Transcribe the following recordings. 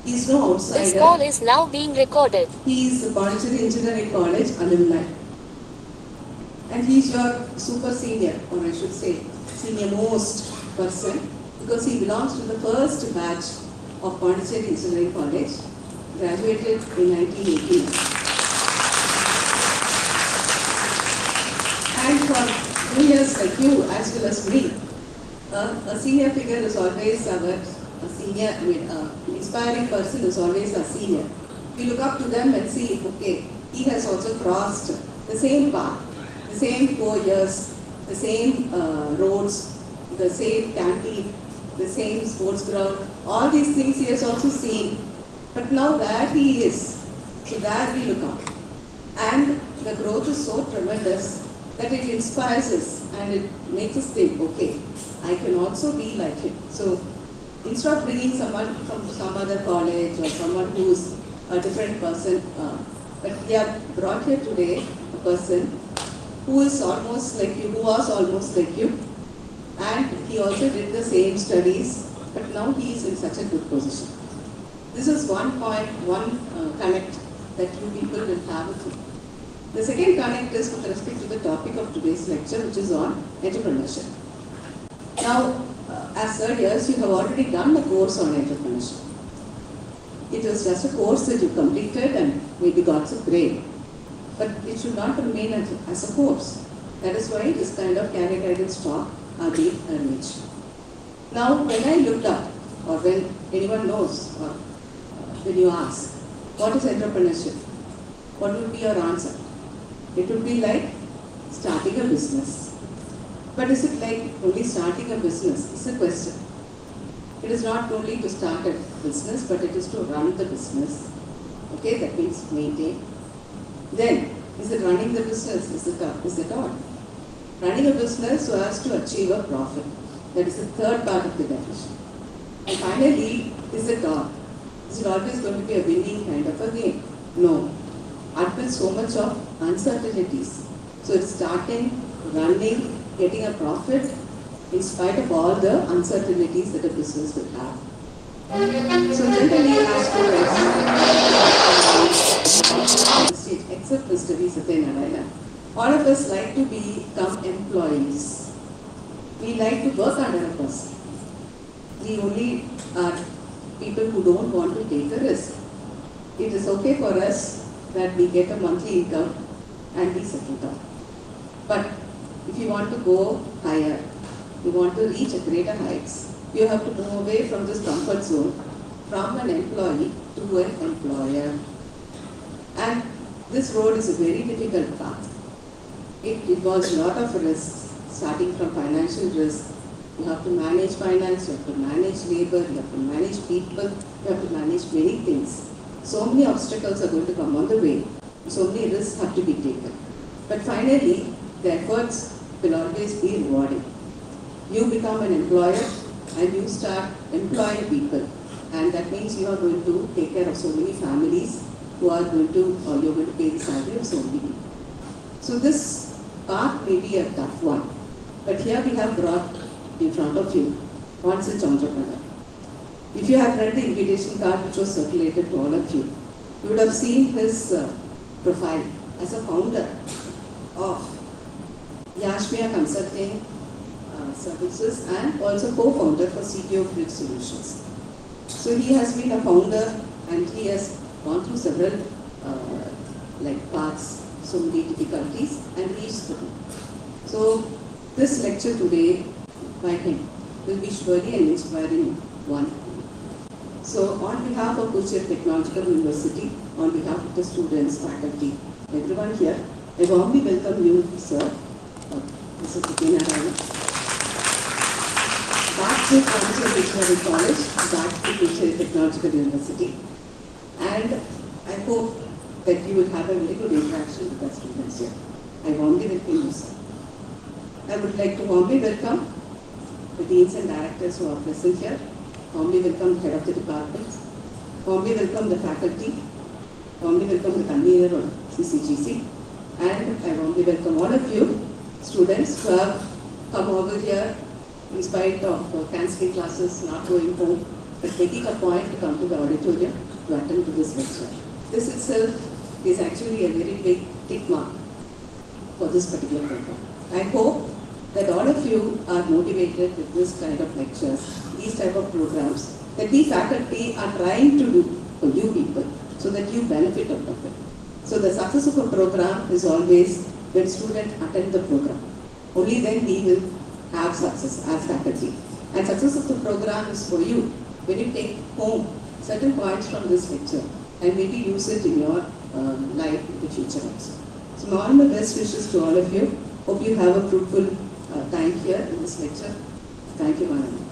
He's no outsider. This call is now being recorded. He is the Banyan Engineering College alumni. And he's your super senior, or I should say, senior most person, because he belongs to the first batch of Banyan Engineering College, graduated in 1918. And for juniors like you, as well as me, a senior figure is always an inspiring person is always a senior. We look up to them and see, okay, he has also crossed the same path, the same 4 years, the same roads, the same canteen, the same sports ground, all these things he has also seen. But now there he is, so there we look up. And the growth is so tremendous that it inspires us and it makes us think, okay, I can also be like him. So instead of bringing someone from some other college or someone who's a different person, but we have brought here today a person who is almost like you, who was almost like you, and he also did the same studies, but now he is in such a good position. This is one connect that you people will have with him. The second connect is with respect to the topic of today's lecture, which is on entrepreneurship. Now, as third years, you have already done the course on entrepreneurship. It was just a course that you completed and maybe got some grade. But it should not remain as a course. That is why this kind of career guidance talk are being arranged. Now, when I looked up, or when anyone knows, or when you ask, what is entrepreneurship? What would be your answer? It would be like starting a business. But is it like only starting a business? It's a question. It is not only to start a business, but it is to run the business. Okay, that means maintain. Then, is it running the business? Is it all? Running a business so as to achieve a profit. That is the third part of the definition. And finally, is it all? Is it always going to be a winning kind of a game? No. Admits so much of uncertainties. So it's starting, running, getting a profit in spite of all the uncertainties that a business will have. So generally, as students, except Mr. V. Satyanarayanan, all of us like to become employees. We like to work under a person. We only are people who don't want to take a risk. It is okay for us that we get a monthly income and we settle down. But if you want to go higher, you want to reach a greater heights, you have to move away from this comfort zone, from an employee to an employer. And this road is a very difficult path. It involves a lot of risks, starting from financial risk. You have to manage finance, you have to manage labor, you have to manage people, you have to manage many things. So many obstacles are going to come on the way. So many risks have to be taken. But finally, the efforts will always be rewarding. You become an employer and you start employing people. And that means you are going to take care of so many families who are going to, or you're going to pay the salary of so many people. So this path may be a tough one. But here we have brought in front of you one such entrepreneur. If you have read the invitation card which was circulated to all of you, you would have seen his profile as a founder of Yashmia Consulting Services and also co-founder for CTO Bridge Solutions. So he has been a founder and he has gone through several paths, so many difficulties and reached through. So this lecture today by him will be surely an inspiring one. So on behalf of Ptu-Ccgc-Le Technological University, on behalf of the students, faculty, everyone here, I warmly welcome you, sir, Mr. Satyanarayanan, back to Banyan Engineering College, back to Ptu-Ccgc-Le Technological University. And I hope that you will have a very good interaction with the students here. I warmly welcome you, sir. I would like to warmly welcome the deans and directors who are present here. Warmly welcome the head of the department. Warmly welcome the faculty. Warmly welcome the convener of CCGC. And I warmly welcome all of you, students who have come over here in spite of cancelling classes, not going home, but making a point to come to the auditorium to attend to this lecture. This itself is actually a very big tick mark for this particular program. I hope that all of you are motivated with this kind of lectures, these type of programs that we faculty are trying to do for you people so that you benefit out of it. So the success of a program is always when students attend the program. Only then we will have success as faculty. And success of the program is for you when you take home certain points from this lecture and maybe use it in your life in the future also. So all my best wishes to all of you. Hope you have a fruitful time here in this lecture. Thank you, Madam.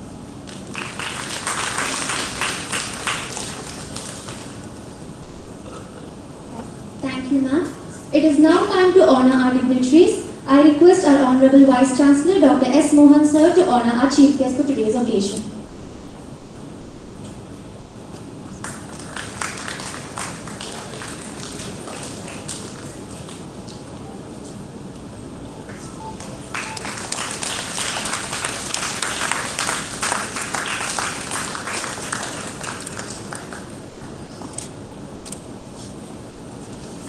Thank you, ma'am. It is now time to honor our dignitaries. I request our Honorable Vice Chancellor, Dr. S. Mohan Sir, to honor our Chief Guest for today's occasion.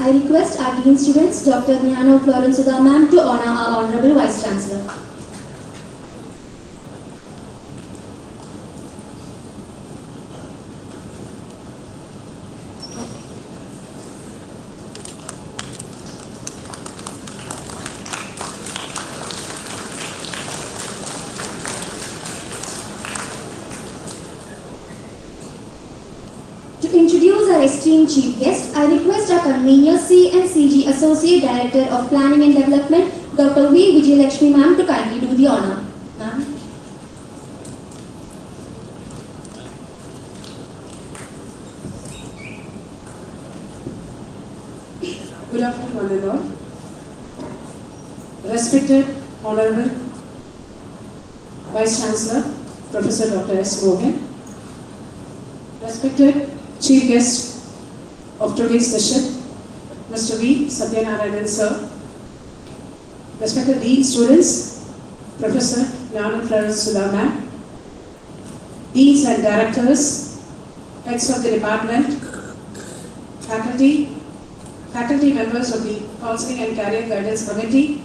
I request our Dean Students, Dr. Gnano Florence Sudha ma'am, to honor our Honorable Vice Chancellor. To introduce our esteemed Chief Guest, I request our convener, C and CG Associate Director of Planning and Development, Dr. V. Yashmia ma'am, to kindly do the honor. Ma'am. Good afternoon, one and all. Respected Honorable Vice Chancellor, Professor Dr. S. Mohan, respected Chief Guest of today's session, Mr. V. Satyanarayanan Sir, respected Dean Students, Professor Gnano Florence Sudha ma'am, Deans and Directors, Heads of the Department, Faculty members of the Counselling and Career Guidance Committee,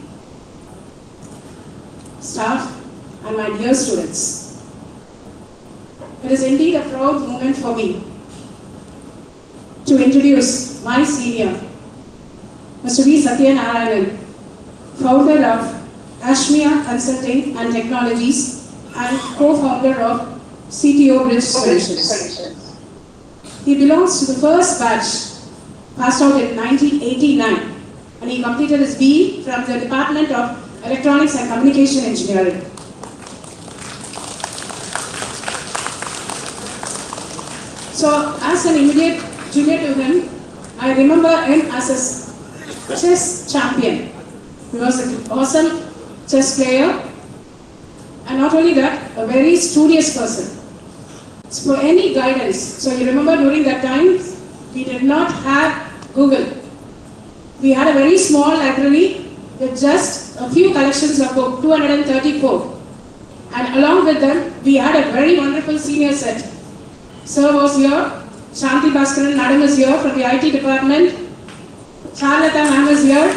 staff, and my dear students. It is indeed a proud moment for me to introduce my senior, Mr. V. Satyanarayanan, founder of Yashmia Consulting and Technologies and co-founder of CTO Bridge Solutions. He belongs to the first batch, passed out in 1989, and he completed his BE from the Department of Electronics and Communication Engineering. So, as an immediate junior to him, I remember him as a chess champion. He was an awesome chess player, and not only that, a very studious person. So for any guidance, so you remember during that time, we did not have Google. We had a very small library with just a few collections of books, 234. And along with them, we had a very wonderful senior set. Sir was here, Shanti Bhaskaran Madam is here from the IT department, Charlata ma'am is here.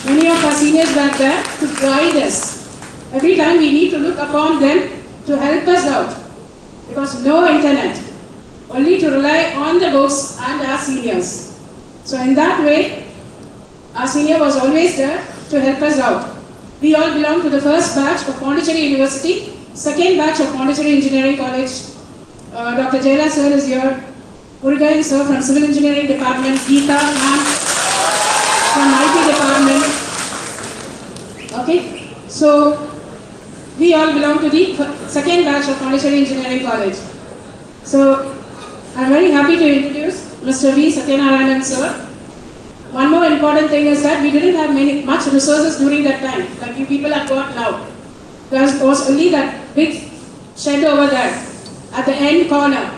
Many of our seniors were there to guide us. Every time we need to look upon them to help us out, because no internet, only to rely on the books and our seniors. So in that way, our senior was always there to help us out. We all belong to the first batch of Pondicherry University, second batch of Pondicherry Engineering College. Dr. Jayala sir is here, Murugan sir from Civil Engineering Department, Geeta ma'am from IT Department. Okay, so we all belong to the second batch of Pondicherry Engineering College. So I am very happy to introduce Mr. V. Satyanarayanan sir. One more important thing is that we didn't have much resources during that time, like you people have got now. There was only that big shed over there at the end corner.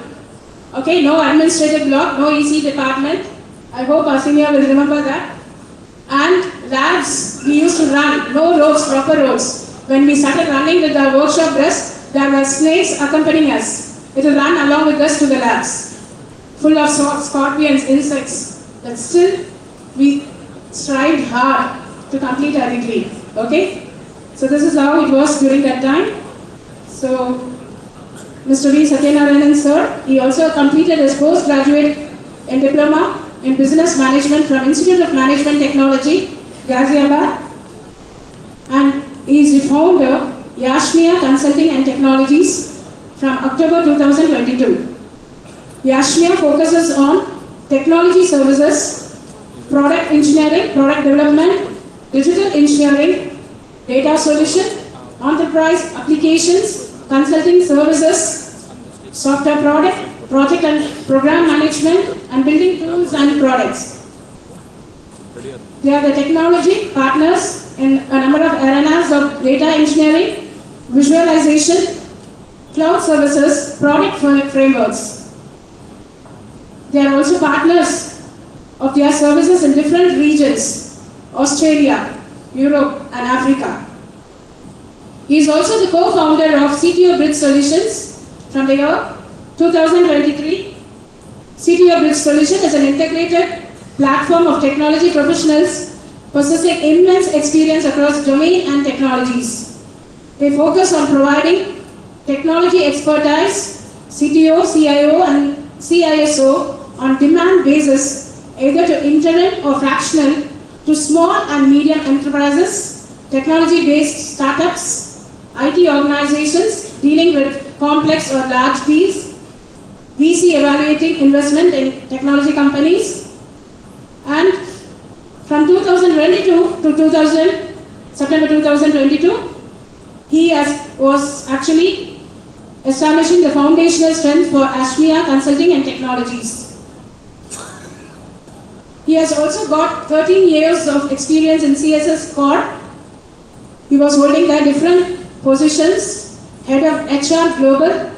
Okay, no administrative block, no EC department. I hope our senior will remember that. And labs, we used to run, no roads, proper roads. When we started running with our workshop dress, there were snakes accompanying us. It will run along with us to the labs, full of scorpions, insects, but still we strived hard to complete our degree. Okay? So this is how it was during that time. So Mr. V. Satyanarayanan sir, he also completed his postgraduate and diploma in business management from Institute of Management Technology, Ghaziabad, and he is the founder Yashmia Consulting and Technologies from October 2022. Yashmia focuses on technology services, product engineering, product development, digital engineering, data solution, enterprise applications, consulting services, software project and program management, and building tools and products. They are the technology partners in a number of arenas of data engineering, visualization, cloud services, product frameworks. They are also partners of their services in different regions, Australia, Europe, and Africa. He is also the co-founder of CTO Bridge Solutions from the year 2023. CTO Bridge Solutions is an integrated platform of technology professionals possessing immense experience across domain and technologies. They focus on providing technology expertise, CTO, CIO, and CISO on demand basis, either to interim or fractional, to small and medium enterprises, technology-based startups, IT organizations dealing with complex or large deals, VC evaluating investment in technology companies, and from 2022 to September 2022, he was actually establishing the foundational strength for Yashmia Consulting and Technologies. He has also got 13 years of experience in CSS Core. He was holding their different positions, head of HR Global,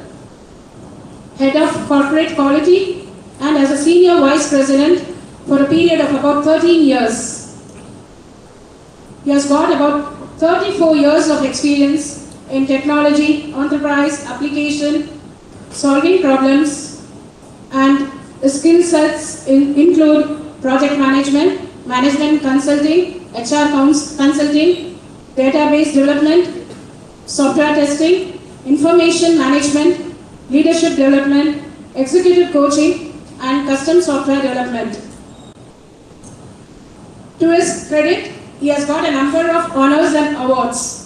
head of corporate quality, and as a senior vice president for a period of about 13 years. He has got about 34 years of experience in technology, enterprise, application, solving problems, and the skill sets include project management, management consulting, HR consulting, database development, software testing, information management, leadership development, executive coaching, and custom software development. To his credit, he has got a number of honors and awards.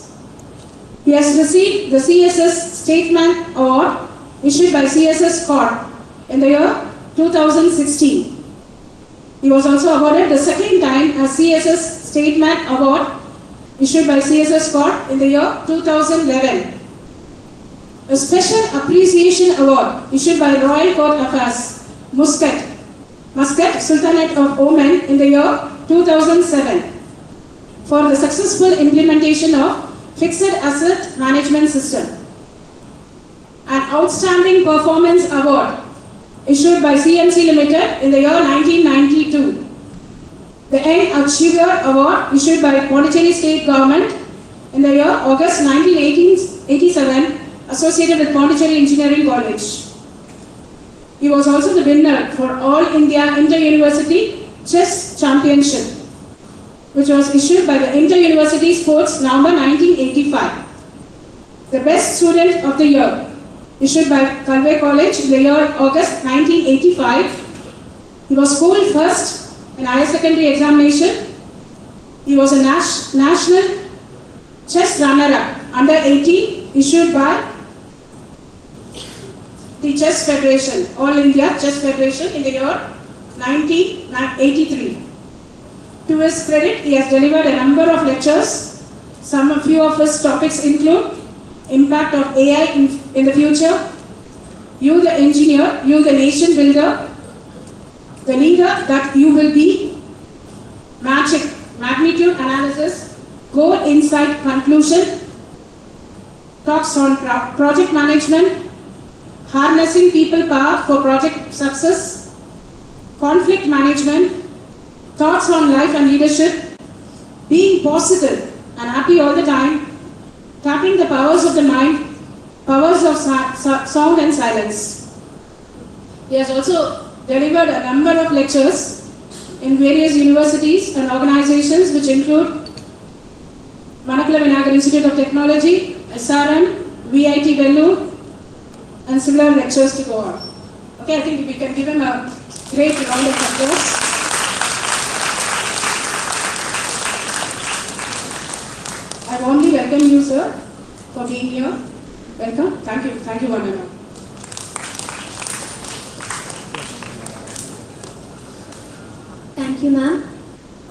He has received the CSS Statesman Award issued by CSS Corp in the year 2016. He was also awarded the second time as CSS Statesman Award issued by CSS Corp in the year 2011. A Special Appreciation Award issued by Royal Court Affairs, Muscat, Sultanate of Oman in the year 2007 for the successful implementation of Fixed Asset Management System. An Outstanding Performance Award issued by CMC Limited in the year 1992. The Young Achiever Award issued by Pondicherry State Government in the year August 1987, associated with Pondicherry Engineering College. He was also the winner for All India Inter-University Chess Championship, which was issued by the Inter-University Sports November 1985. The Best Student of the Year, issued by Calway College in the year August 1985. He was school first in higher secondary examination. He was a national chess runner-up under 18, issued by the Chess Federation, All India Chess Federation in the year 1983. To his credit, he has delivered a number of lectures. Few of his topics include impact of AI in the future, you the engineer, you the nation builder, the leader that you will be, magic, magnitude analysis, goal insight conclusion, talks on project management, harnessing people power for project success, conflict management, thoughts on life and leadership, being positive and happy all the time, tapping the powers of the mind, powers of sound and silence. He has also delivered a number of lectures in various universities and organizations which include Manakala Vinayagar Institute of Technology, SRM, VIT Vellore, and similar lectures to go on. Okay, I think we can give him a great round of applause. I warmly welcome you, sir, for being here. Welcome. Thank you, one and all. Thank you, ma'am.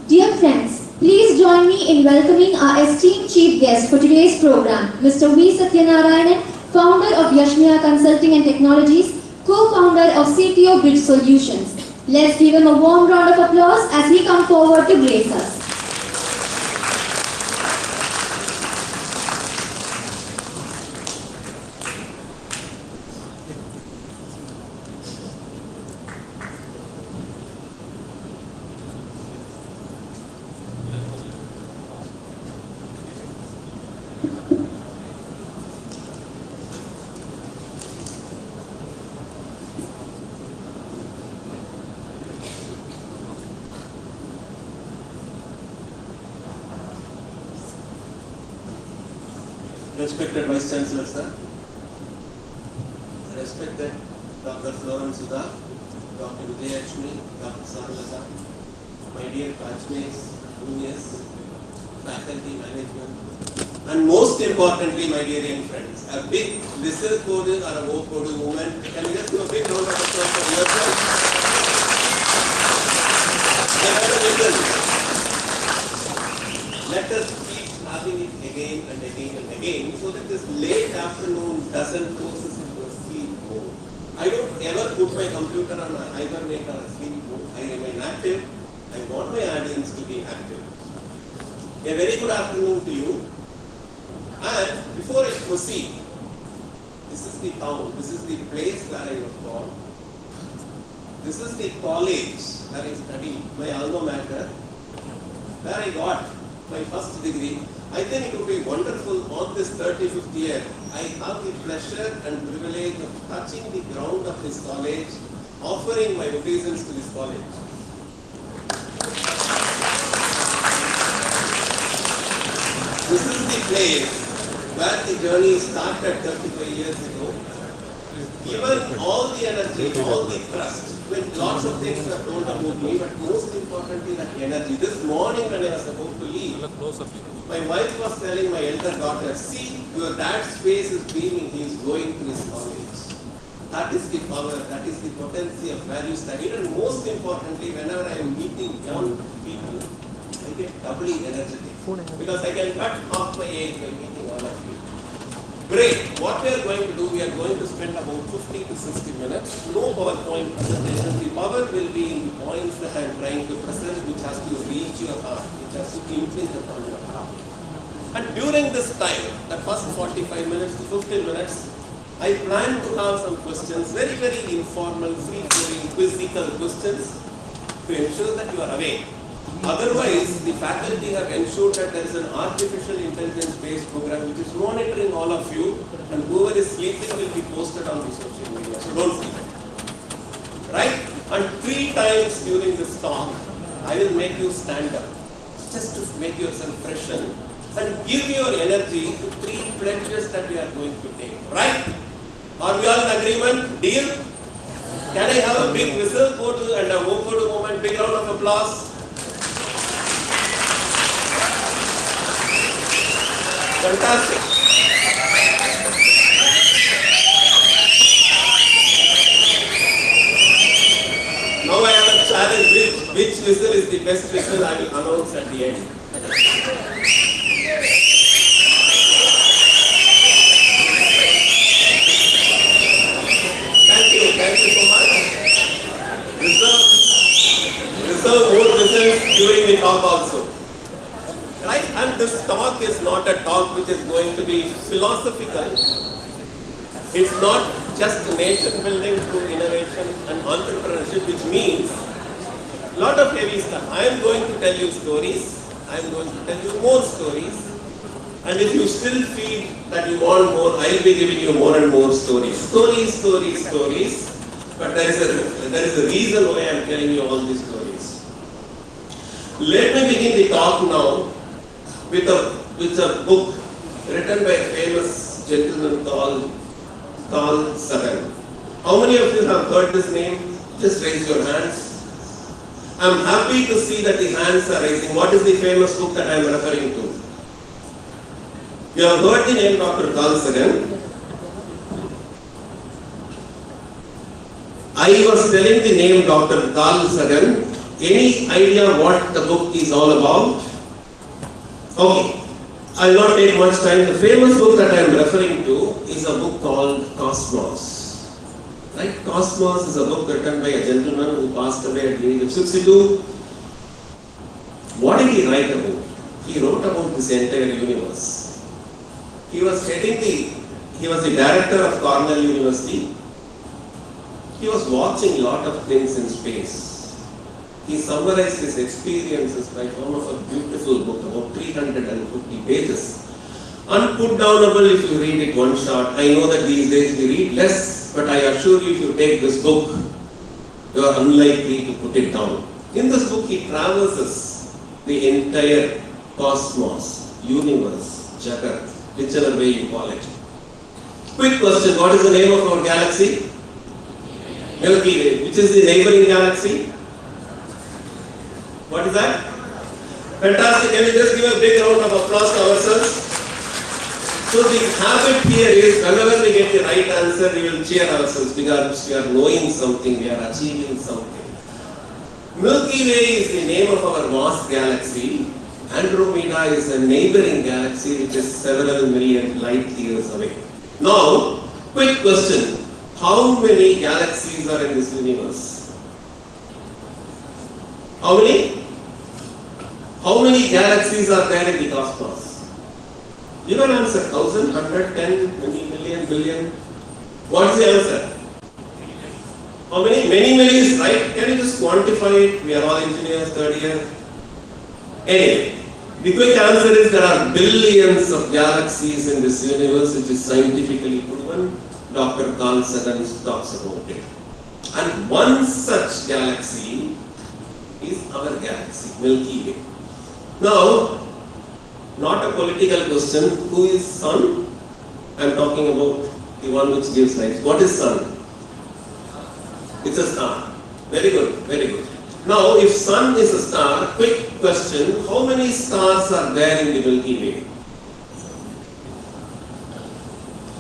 Dear friends, please join me in welcoming our esteemed chief guest for today's program, Mr. V. Satyanarayanan, founder of Yashmia Consulting and Technologies, co-founder of CTO Bridge Solutions. Let's give him a warm round of applause as he comes forward to grace us. Respected Vice Chancellor, sir. Respected Dr. Florence Sudha, Dr. Yashmia, Dr. Sarlata, my dear classmates, juniors, faculty, management, and most importantly, my dear young friends, a big whistle coding or a go coding movement. Can you just do a big round of applause for yourself? Let us keep having it again and again and again so that this late afternoon doesn't force us into a sleep mode. I don't ever put my computer on a hibernate or a sleep mode. I remain active. I want my audience to be active. A very good afternoon to you. And before I proceed, this is the town, this is the place where I was born. This is the college where I studied, my alma mater, where I got my first degree. I think it would be wonderful on this 35th year. I have the pleasure and privilege of touching the ground of this college, offering my obeisance to this college. This is the place where the journey started 35 years ago. Given all the energy, all the trust, when lots of things were told about me, but most importantly that energy. This morning when I was about to leave, my wife was telling my elder daughter, see, your dad's face is beaming, he is going to his college. That is the power, that is the potency of where you studied, and most importantly, whenever I am meeting young people, I get doubly energetic. Because I can cut half my age by meeting all of you. Great. What we are going to do, we are going to spend about 50 to 60 minutes. No PowerPoint presentation. The power will be in the points that I am trying to present, which has to reach your heart, which has to imprint upon your heart. And during this time, the first 45 minutes to 15 minutes, I plan to have some questions, very, very informal, free-flowing, quizzical questions to ensure that you are awake. Otherwise, the faculty have ensured that there is an artificial intelligence-based program which is monitoring all of you, and whoever is sleeping will be posted on the social media. So don't sleep. Right? And 3 times during this talk, I will make you stand up, just to make yourself freshen, and give your energy to 3 pledges that we are going to take. Right? Are we all in agreement? Deal? Can I have a big whistle and a vocoder moment? Big round of applause. Fantastic. Now I have a challenge. Which whistle is the best whistle? I will announce at the end. Thank you so much. Reserve more whistles during the talk also. Right? And this talk is not a talk which is going to be philosophical. It's not just nation building through innovation and entrepreneurship, which means a lot of heavy stuff. I am going to tell you stories. I am going to tell you more stories. And if you still feel that you want more, I'll be giving you more and more stories. Stories. But there is a reason why I'm telling you all these stories. Let me begin the talk now with a book written by a famous gentleman called Carl Sagan. How many of you have heard this name? Just raise your hands. I'm happy to see that the hands are raising. What is the famous book that I am referring to? You have heard the name Dr. Carl Sagan. I was telling the name Dr. Carl Sagan. Any idea what the book is all about? Okay, I will not take much time. The famous book that I am referring to is a book called Cosmos. Right? Cosmos is a book written by a gentleman who passed away at the age of 62. What did he write about? He wrote about this entire universe. He was the director of Cornell University. He was watching a lot of things in space. He summarized his experiences by form of a beautiful book, about 350 pages. Unputdownable if you read it one shot. I know that these days we read less, but I assure you if you take this book, you are unlikely to put it down. In this book he traverses the entire cosmos, universe, Jagat, whichever way you call it. Quick question, what is the name of our galaxy? Milky Way. Which is the neighboring galaxy? What is that? Fantastic. Can we just give a big round of applause to ourselves? So the habit here is whenever we get the right answer, we will cheer ourselves because we are knowing something, we are achieving something. Milky Way is the name of our vast galaxy. Andromeda is a neighboring galaxy which is several million light years away. Now, quick question. How many galaxies are in this universe? How many? How many galaxies are there in the cosmos? You can answer 1,000, 100, 10, many, million, billion. What is the answer? How many? Many is right. Can you just quantify it? We are all engineers, third year. Anyway, the quick answer is there are billions of galaxies in this universe which is scientifically proven. Dr. Carl Sagan talks about it. And one such galaxy is our galaxy, Milky Way. Now, not a political question. Who is Sun? I am talking about the one which gives light. What is Sun? It's a star. Very good, very good. Now, if Sun is a star, quick question, how many stars are there in the Milky Way?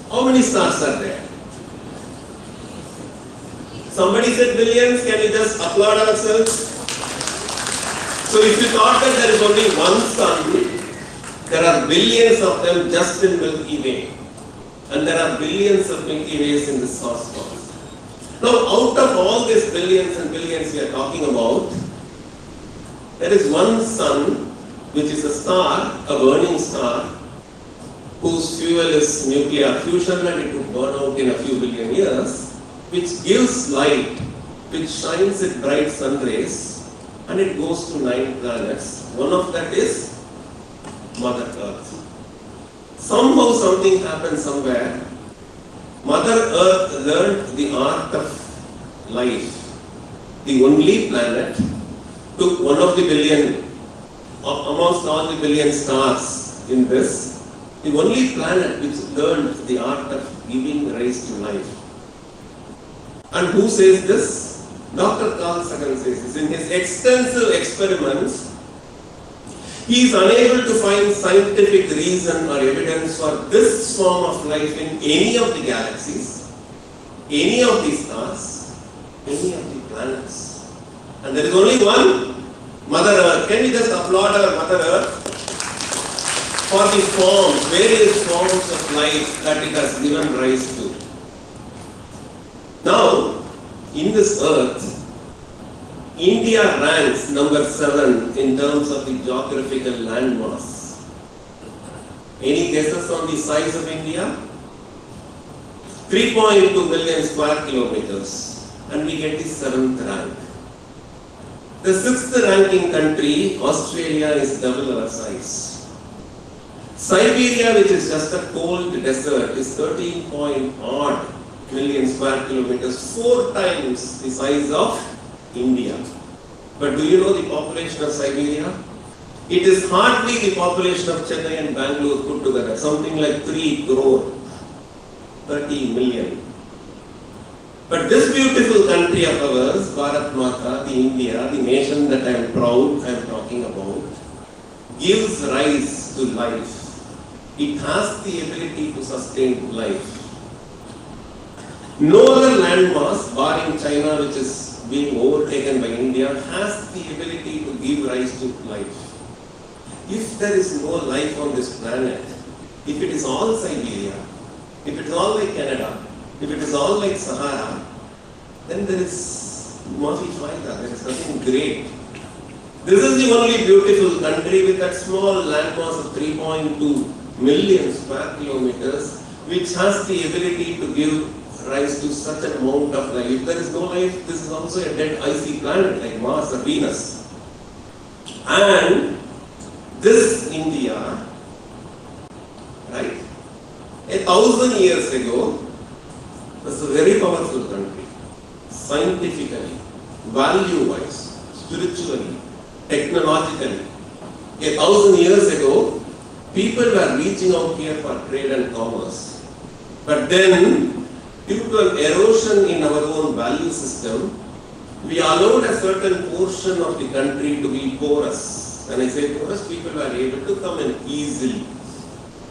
How many stars are there? Somebody said billions, can you just applaud ourselves? So if you thought that there is only one sun, there are billions of them just in Milky Way. And there are billions of Milky Ways in this cosmos. Now out of all these billions and billions we are talking about, there is one sun which is a star, a burning star, whose fuel is nuclear fusion and it would burn out in a few billion years, which gives light, which shines its bright sun rays, and it goes to 9 planets. One of that is Mother Earth. Somehow something happened somewhere. Mother Earth learned the art of life. The only planet took one of the billion, amongst all the billion stars in this, the only planet which learned the art of giving rise to life. And who says this? Dr. Carl Sagan says this. In his extensive experiments, he is unable to find scientific reason or evidence for this form of life in any of the galaxies, any of the stars, any of the planets. And there is only one, Mother Earth. Can we just applaud our Mother Earth for the forms, various forms of life that it has given rise to? Now, in this earth, India ranks number 7 in terms of the geographical landmass. Any guesses on the size of India? 3.2 million square kilometers, and we get the 7th rank. The 6th ranking country, Australia, is double our size. Siberia, which is just a cold desert, is 13-odd million square kilometers, 4 times the size of India. But do you know the population of Siberia? It is hardly the population of Chennai and Bangalore put together, something like 3 crore, 30 million. But this beautiful country of ours, Bharat Mata, the India, the nation that I am proud I am talking about, gives rise to life. It has the ability to sustain life. No other landmass, barring China, which is being overtaken by India, has the ability to give rise to life. If there is no life on this planet, if it is all Siberia, if it is all like Canada, if it is all like Sahara, then there is nothing there is nothing great. This is the only beautiful country with that small landmass of 3.2 million square kilometers, which has the ability to give rise to such an amount of life. If there is no life, this is also a dead icy planet like Mars or Venus. And this India, right, 1,000 years ago, was a very powerful country, scientifically, value-wise, spiritually, technologically. 1,000 years ago, people were reaching out here for trade and commerce. But then, due to an erosion in our own value system, we allowed a certain portion of the country to be porous. When I say porous, people were able to come in easily.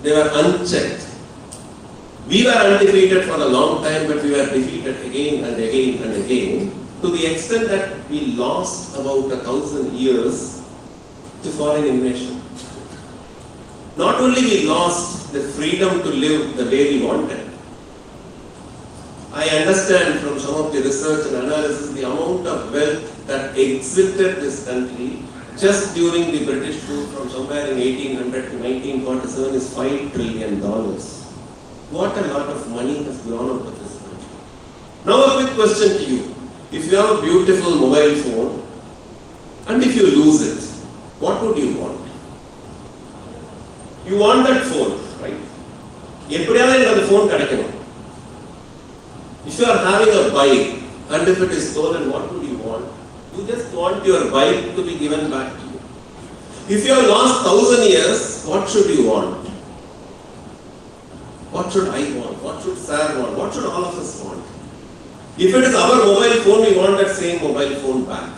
They were unchecked. We were undefeated for a long time, but we were defeated again and again and again, to the extent that we lost about 1,000 years to foreign invasion. Not only we lost the freedom to live the way we wanted. I understand from some of the research and analysis the amount of wealth that exited this country just during the British rule from somewhere in 1800 to 1947 is $5 trillion. What a lot of money has gone out of this country. Now a quick question to you. If you have a beautiful mobile phone and if you lose it, what would you want? You want that phone, right? The phone kadakkanum. If you are having a bike and if it is stolen, what would you want? You just want your bike to be given back to you. If you have lost 1,000 years, what should you want? What should I want? What should Sir want? What should all of us want? If it is our mobile phone, we want that same mobile phone back.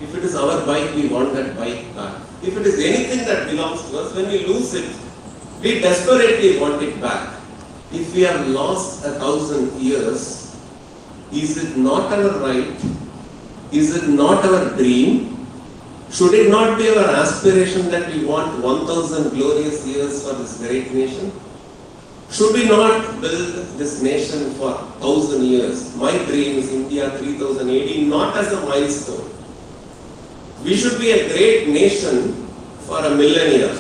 If it is our bike, we want that bike back. If it is anything that belongs to us, when we lose it, we desperately want it back. If we have lost 1,000 years, is it not our right? Is it not our dream? Should it not be our aspiration that we want 1,000 glorious years for this great nation? Should we not build this nation for 1,000 years? My dream is India 3080, not as a milestone. We should be a great nation for a millennia.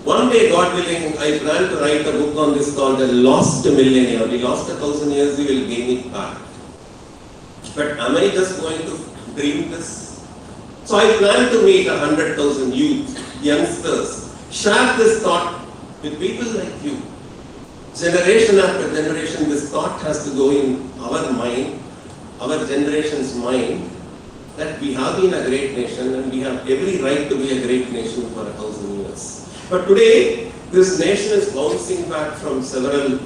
One day, God willing, I plan to write a book on this called The Lost Millennia. We lost 1,000 years, we will gain it back. But am I just going to dream this? So I plan to meet 100,000 youth, youngsters, share this thought with people like you. Generation after generation, this thought has to go in our mind, our generation's mind, that we have been a great nation and we have every right to be a great nation for 1,000 years. But today, this nation is bouncing back from several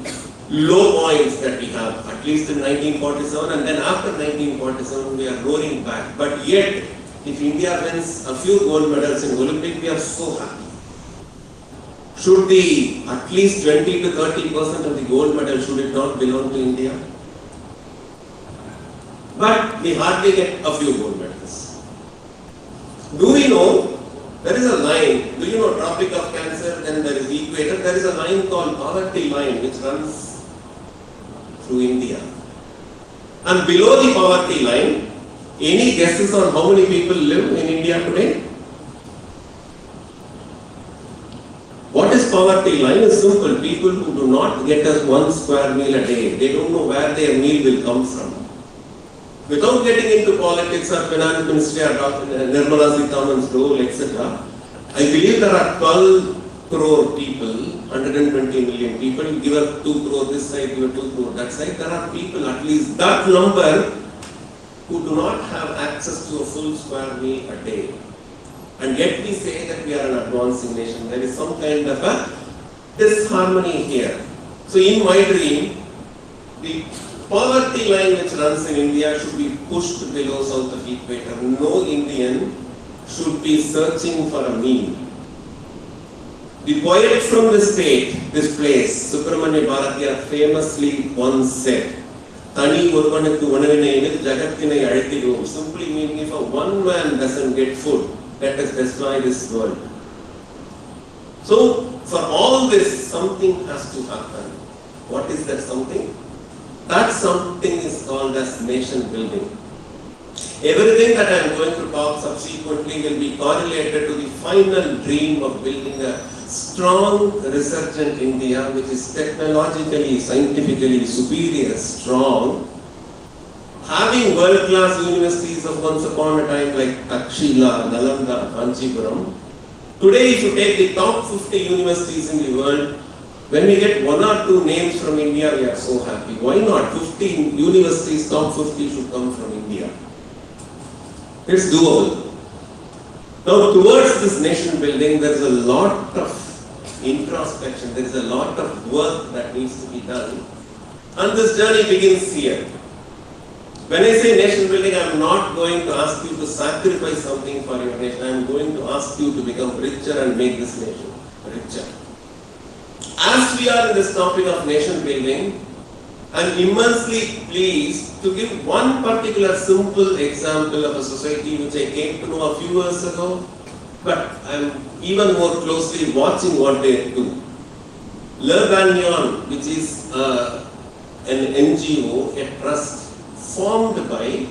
low points that we have, at least in 1947, and then after 1947, we are roaring back. But yet, if India wins a few gold medals in Olympics, we are so happy. Should at least 20 to 30% of the gold medal, should it not belong to India? But we hardly get a few gold medals. Do we know? There is a line, do you know Tropic of Cancer, then there is equator, there is a line called poverty line which runs through India. And below the poverty line, any guesses on how many people live in India today? What is poverty line? Is simple. People who do not get us 1 square meal a day. They don't know where their meal will come from. Without getting into politics or finance ministry or Nirmala Sitharaman's role, etc., I believe there are 12 crore people, 120 million people, give up 2 crore this side, give up 2 crore that side. There are people, at least that number, who do not have access to a full square meal a day. And yet we say that we are an advancing nation. There is some kind of a disharmony here. So in my dream, the poverty line which runs in India should be pushed below south of equator. No Indian should be searching for a meal. The poet from the state, this place, Subramanya Bharatiya, famously once said, Tani Urvanathu Vanavinayil Jagathinai Azhithidum, simply meaning if a one man doesn't get food, let us destroy this world. So, for all this, something has to happen. What is that something? That something is called as nation building. Everything that I am going to talk subsequently will be correlated to the final dream of building a strong, resurgent India, which is technologically, scientifically superior, strong, having world-class universities of once upon a time like Takshila, Nalanda, Kanchipuram. Today, if you take the top 50 universities in the world, when we get 1 or 2 names from India, we are so happy. Why not? 15 universities, top 50 should come from India. It's doable. Now, towards this nation building, there is a lot of introspection, there is a lot of work that needs to be done. And this journey begins here. When I say nation building, I am not going to ask you to sacrifice something for your nation. I am going to ask you to become richer and make this nation richer. As we are in this topic of nation building, I am immensely pleased to give one particular simple example of a society which I came to know a few years ago, but I am even more closely watching what they do. Le Banyan, which is an NGO, a trust formed by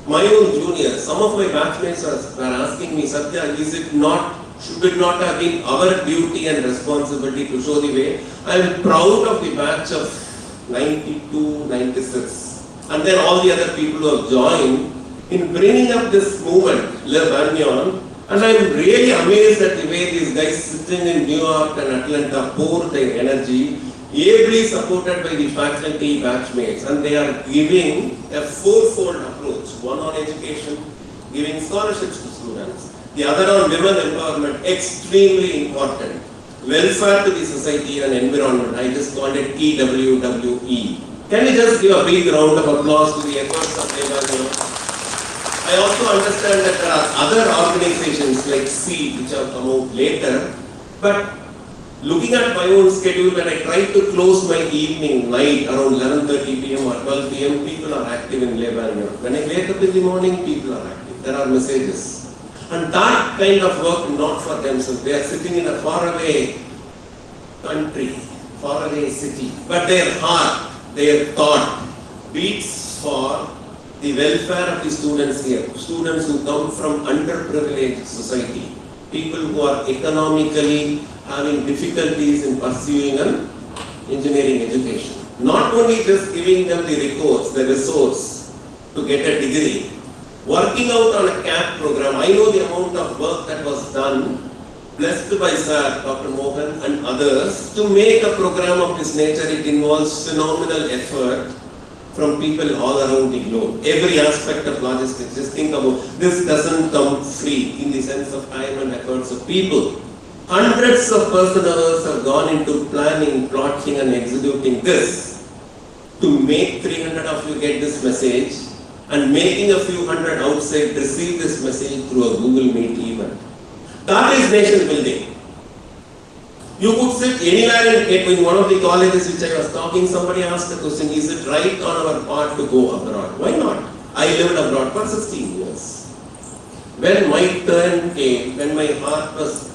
my own juniors. Some of my batchmates were asking me, Satya, should it not have been our duty and responsibility to show the way? I am proud of the batch of 92, 96, and then all the other people who have joined in bringing up this movement, Le Banyan, and I am really amazed at the way these guys sitting in New York and Atlanta pour their energy, ably supported by the faculty batchmates, and they are giving a fourfold approach, one on education, giving scholarships to students, the other on women empowerment, extremely important. Welfare to the society and environment, I just called it TWWE. Can we just give a big round of applause to the efforts of Lebanon? I also understand that there are other organizations like SEED which have come out later, but looking at my own schedule, when I try to close my evening, night around 11:30 p.m. or 12 p.m., people are active in Lebanon. When I wake up in the morning, people are active. There are messages. And that kind of work not for themselves. They are sitting in a faraway country, faraway city. But their heart, their thought beats for the welfare of the students here. Students who come from underprivileged society. People who are economically having difficulties in pursuing an engineering education. Not only just giving them the resource to get a degree, working out on a CAP program. I know the amount of work that was done, blessed by Sir, Dr. Mohan and others, to make a program of this nature. It involves phenomenal effort from people all around the globe. Every aspect of logistics. Just think about this doesn't come free in the sense of time and efforts of people. Hundreds of person hours have gone into planning, plotting and executing this to make 300 of you get this message and making a few hundred outside receive this message through a Google Meet event. That is nation building. You could sit anywhere in one of the colleges which I was talking, somebody asked the question, is it right on our part to go abroad? Why not? I lived abroad for 16 years. When my turn came, when my heart was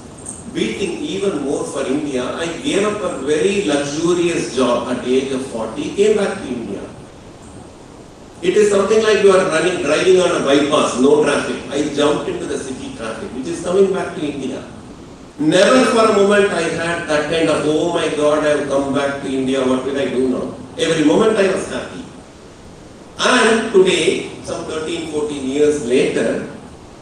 beating even more for India, I gave up a very luxurious job at the age of 40, came back to India. It is something like you are driving on a bypass, no traffic. I jumped into the city traffic, which is coming back to India. Never for a moment I had that kind of, oh my God, I have come back to India, what will I do now? Every moment I was happy. And today, some 13, 14 years later,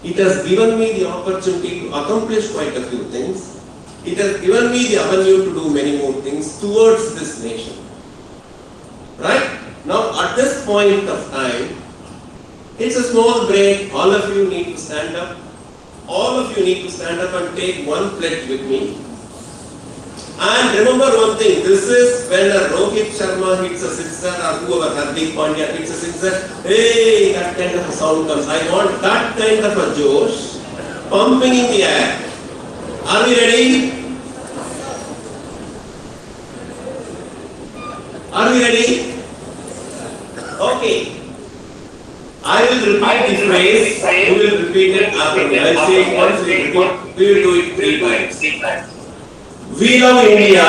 it has given me the opportunity to accomplish quite a few things. It has given me the avenue to do many more things towards this nation. Right? Now, at this point of time, it's a small break. All of you need to stand up. All of you need to stand up and take one pledge with me. And remember one thing, this is when a Rohit Sharma hits a sixer or whoever, Hardik Pandya hits a sixer, hey, that kind of a sound comes. I want that kind of a josh pumping in the air. Are we ready? Are we ready? Okay. I will repeat the phrase, you will repeat it after me. I will say it once, we will do it 3 times. We love India.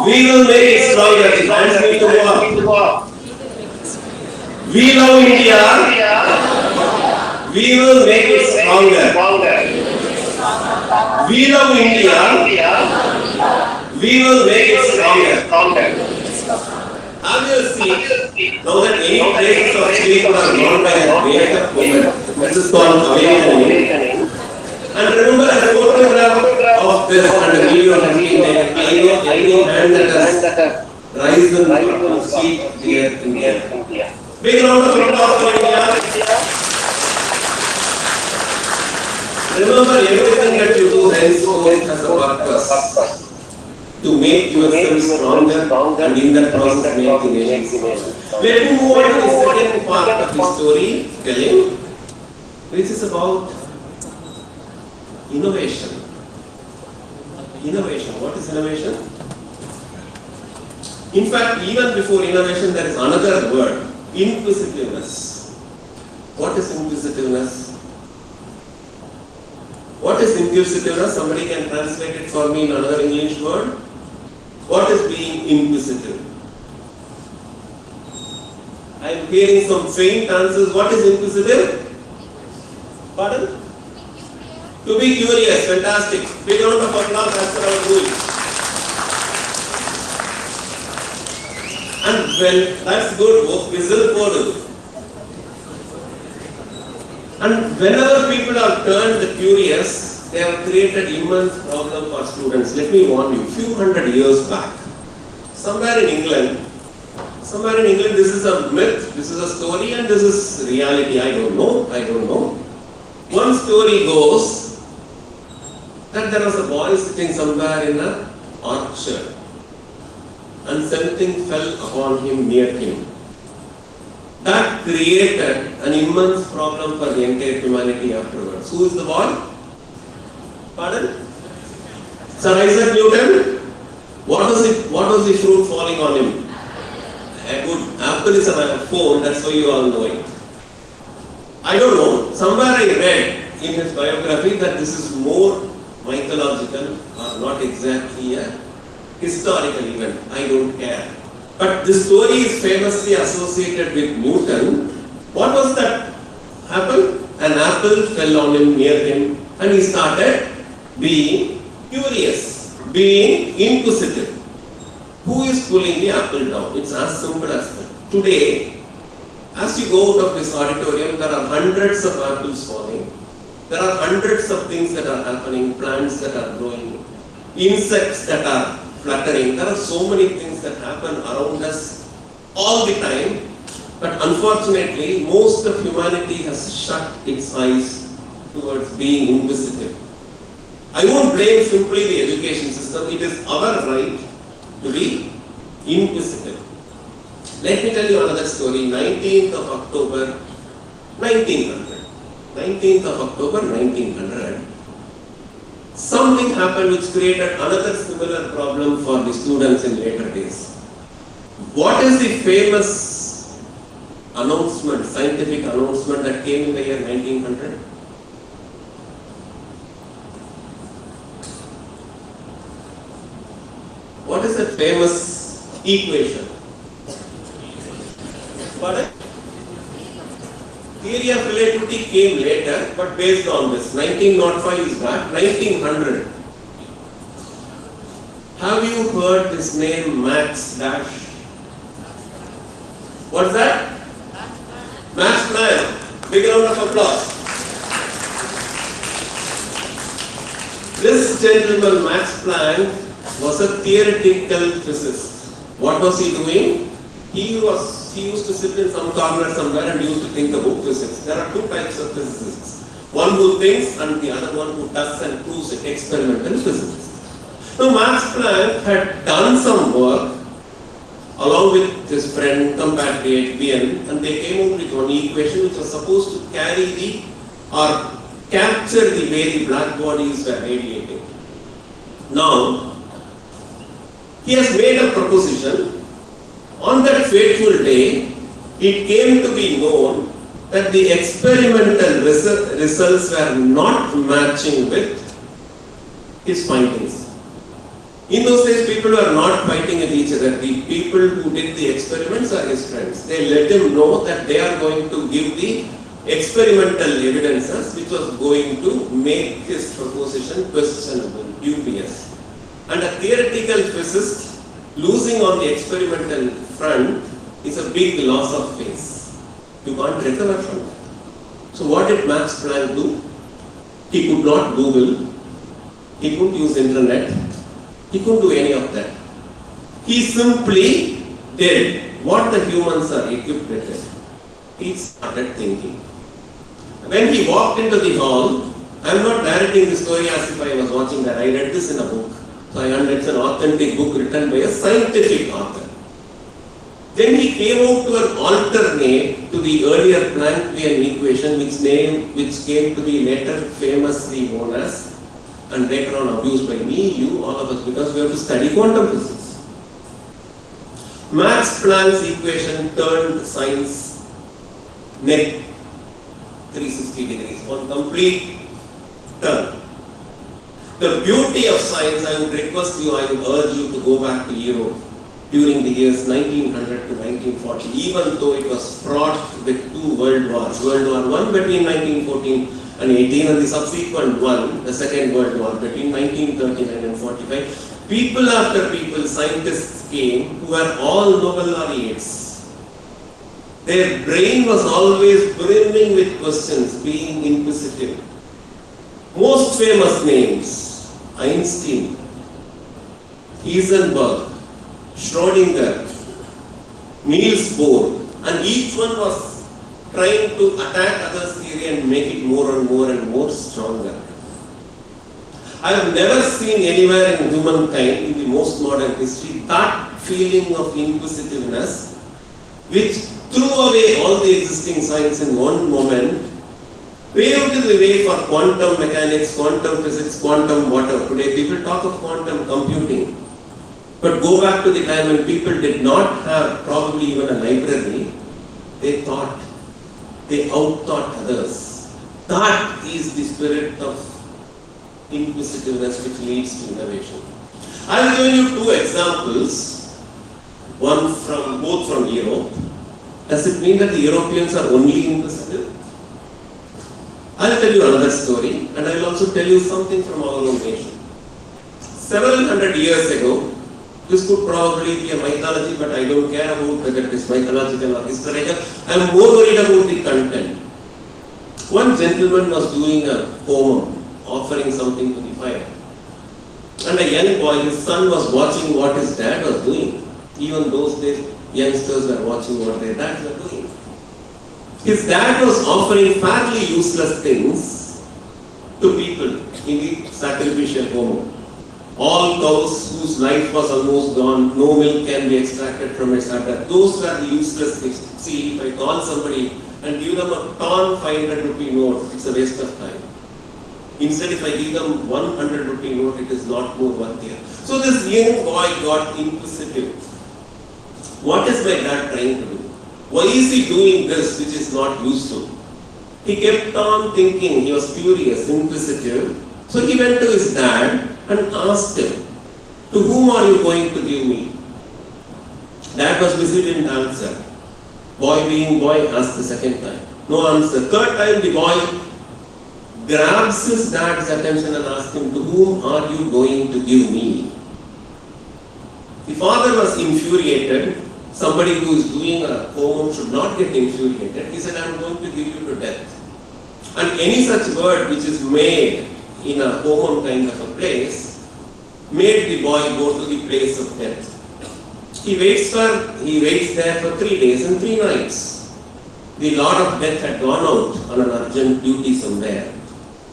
We will make it stronger. The hands need to go up. We love India. We will make it stronger. We love India. We will make it stronger. Have you seen now that any places of sleep are gone by a wake-up moment? This is called awakening. And remember a photograph of this and a video has been taken. I know any hand that has risen to sleep here in India. Big round of applause for India. Remember, everything that you do henceforth has a purpose. To make yourself stronger and in that process make the nation. Let me move on to the second part of the story telling, which is about innovation. Innovation. What is innovation? In fact, even before innovation, there is another word, inquisitiveness. What is inquisitiveness? What is inquisitiveness? Somebody can translate it for me in another English word. What is being inquisitive? I am hearing some faint answers. What is inquisitive? Pardon? To be curious. Fantastic. Big round of applause. That's what I was doing. And when that's good, whistle for it. And whenever people are turned curious, they have created immense problem for students. Let me warn you, few hundred years back, somewhere in England, this is a myth, this is a story, and this is reality. I don't know. One story goes that there was a boy sitting somewhere in an orchard, and something fell upon him near him. That created an immense problem for the entire humanity afterwards. Who is the boy? Pardon? Sir Isaac Newton? What was the fruit falling on him? A good apple is a phone, that's why you all know it. I don't know. Somewhere I read in his biography that this is more mythological or not exactly a historical event. I don't care. But this story is famously associated with Newton. What was that happened? An apple fell on him, near him, and he started being curious, being inquisitive. Who is pulling the apple down? It's as simple as that. Today, as you go out of this auditorium, there are hundreds of apples falling. There are hundreds of things that are happening, plants that are growing, insects that are fluttering. There are so many things that happen around us all the time. But unfortunately, most of humanity has shut its eyes towards being inquisitive. I won't blame simply the education system. It is our right to be inquisitive. Let me tell you another story. 19th of October 1900. Something happened which created another similar problem for the students in later days. What is the famous announcement, scientific announcement that came in the year 1900? What is that famous equation? Pardon? Theory of relativity came later, but based on this. 1905 is back. 1900. Have you heard this name Max Dash? What's that? Max Planck. Big round of applause. This this gentleman, Max Planck, was a theoretical physicist. What was he doing? He used to sit in some corner somewhere and used to think about physics. There are two types of physicists. One who thinks and the other one who does and proves it, experimental physicists. Now Max Planck had done some work along with his friend compatriot Wien, and they came out with one equation which was supposed to carry or capture the way the black bodies were radiating. Now, he has made a proposition. On that fateful day, it came to be known that the experimental results were not matching with his findings. In those days, people were not fighting with each other. The people who did the experiments are his friends. They let him know that they are going to give the experimental evidences which was going to make his proposition questionable, dubious. And a theoretical physicist losing on the experimental front is a big loss of face. You can't recover from that. So what did Max Planck do? He could not Google. He couldn't use internet. He couldn't do any of that. He simply did what the humans are equipped with. He started thinking. When he walked into the hall, I am not narrating the story as if I was watching that. I read this in a book. So I understand it's an authentic book written by a scientific author. Then he came out to an alternate to the earlier Planckian equation which came to be later famously known as, and later on abused by me, you, all of us, because we have to study quantum physics. Max Planck's equation turned science neck 360 degrees, one complete turn. The beauty of science, I would request you, I would urge you to go back to Europe during the years 1900 to 1940, even though it was fraught with two world wars. World War I between 1914 and 18 and the subsequent one, the Second World War between 1939 and 45. People after people, scientists came who were all Nobel laureates. Their brain was always brimming with questions, being inquisitive. Most famous names: Einstein, Heisenberg, Schrödinger, Niels Bohr, and each one was trying to attack others' theory and make it more and more stronger. I have never seen anywhere in humankind, in the most modern history, that feeling of inquisitiveness which threw away all the existing science in one moment, paved the way for quantum mechanics, quantum physics, quantum whatever. Today people talk of quantum computing. But go back to the time when people did not have probably even a library. They thought, they out-thought others. That is the spirit of inquisitiveness which leads to innovation. I will give you two examples, both from Europe. Does it mean that the Europeans are only inquisitive? I will tell you another story, and I will also tell you something from our own nation. Several hundred years ago, this could probably be a mythology, but I don't care about whether it is mythological or historical. I am more worried about the content. One gentleman was doing a poem, offering something to the fire. And a young boy, his son, was watching what his dad was doing. Even those days, youngsters were watching what their dads were doing. His dad was offering fairly useless things to people in the sacrificial home. All cows whose life was almost gone, no milk can be extracted from its udder. Those were the useless things. See, if I call somebody and give them a torn 500 rupee note, it's a waste of time. Instead, if I give them 100 rupee note, it is lot more worthier. So this young boy got inquisitive. What is my dad trying to do? Why is he doing this which is not useful? He kept on thinking, he was curious, inquisitive. So he went to his dad and asked him, to whom are you going to give me? Dad was busy, didn't answer. Boy being boy asked the second time. No answer. Third time the boy grabs his dad's attention and asks him, to whom are you going to give me? The father was infuriated. Somebody who is doing a poem should not get infuriated. He said, I am going to give you to death. And any such word which is made in a home kind of a place, made the boy go to the place of death. He waits there for 3 days and 3 nights. The Lord of Death had gone out on an urgent duty somewhere.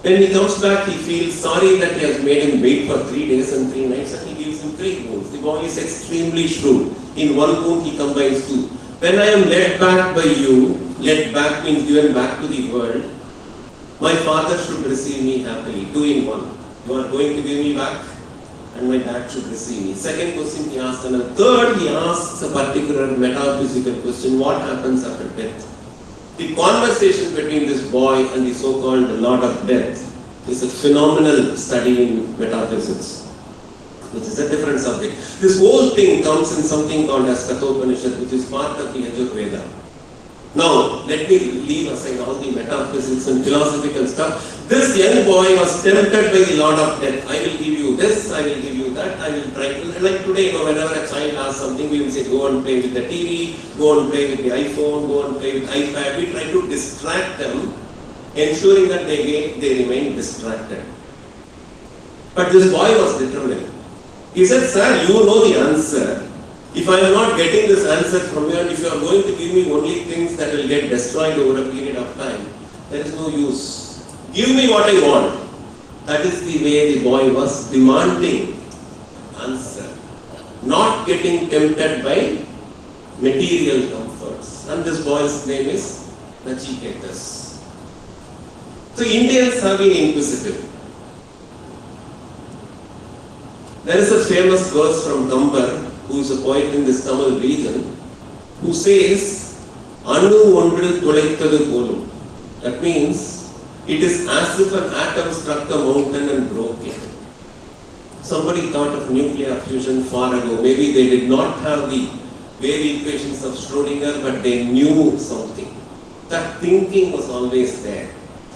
When he comes back, he feels sorry that he has made him wait for 3 days and 3 nights, and he gives him 3 wounds. The boy is extremely shrewd. In one wound, he combines 2. When I am led back by you, led back means given back to the world, my father should receive me happily. 2 in 1. You are going to give me back, and my dad should receive me. Second question he asks, and third he asks a particular metaphysical question: what happens after death? The conversation between this boy and the so-called Lord of Death is a phenomenal study in metaphysics, which is a different subject. This whole thing comes in something called as Kathopanishad, which is part of the Yajurveda. Now, let me leave aside all the metaphysics and philosophical stuff. This young boy was tempted by the Lord of Death. I will give you this, I will give you that, I will try to, like today, whenever a child asks something, we will say, go and play with the TV, go and play with the iPhone, go and play with iPad. We try to distract them, ensuring that they remain distracted. But this boy was determined. He said, sir, you know the answer. If I am not getting this answer from you, and if you are going to give me only things that will get destroyed over a period of time, there is no use. Give me what I want. That is the way the boy was demanding answer. Not getting tempted by material comforts. And this boy's name is Nachiketas. So Indians have been inquisitive. There is a famous verse from Gambar, who is a poet in this Tamil region, who says, Anu ondru thulaithathu polum. That means, it is as if an atom struck a mountain and broke it. Somebody thought of nuclear fusion far ago. Maybe they did not have the wave equations of Schrödinger, but they knew something. That thinking was always there.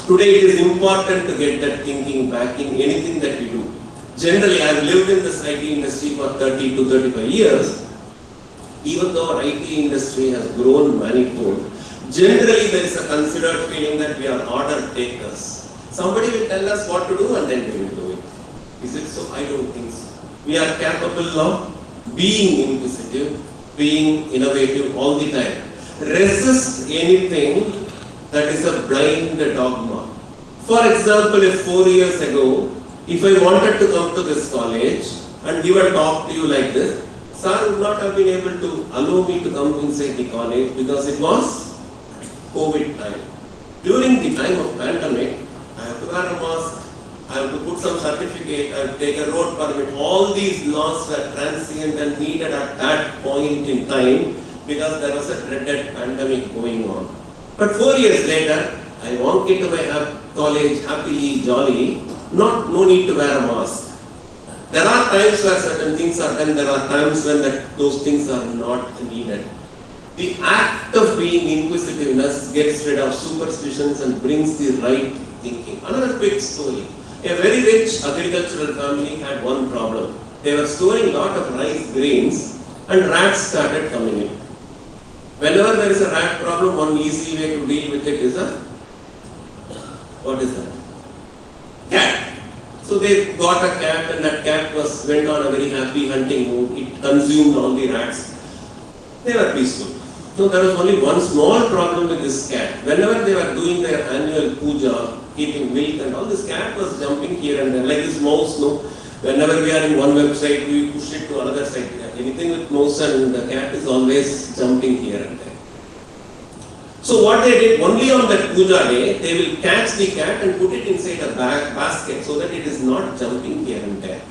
Today it is important to get that thinking back in anything that we do. Generally, I have lived in this IT industry for 30 to 35 years. Even though our IT industry has grown manifold, generally there is a considered feeling that we are order takers. Somebody will tell us what to do and then we will do it. Is it so? I don't think so. We are capable of being inquisitive, being innovative all the time. Resist anything that is a blind dogma. For example, if 4 years ago, if I wanted to come to this college and give a talk to you like this, sir would not have been able to allow me to come inside the college because it was COVID time. During the time of pandemic, I have to wear a mask, I have to put some certificate, I have to take a road permit. All these laws were transient and needed at that point in time because there was a dreaded pandemic going on. But 4 years later, I walk into my college happily, jolly, no need to wear a mask. There are times where certain things are done, there are times when those things are not needed. The act of being inquisitiveness gets rid of superstitions and brings the right thinking. Another quick story. A very rich agricultural family had one problem. They were storing a lot of rice grains and rats started coming in. Whenever there is a rat problem, one easy way to deal with it is what is that? Cat. So they got a cat and that cat went on a very happy hunting mood. It consumed all the rats. They were peaceful. So there was only one small problem with this cat. Whenever they were doing their annual puja, keeping milk and all, this cat was jumping here and there. Like this mouse, no? Whenever we are in one website, we push it to another site. Anything with mouse and the cat is always jumping here and there. So what they did, only on that puja day, they will catch the cat and put it inside a basket so that it is not jumping here and there.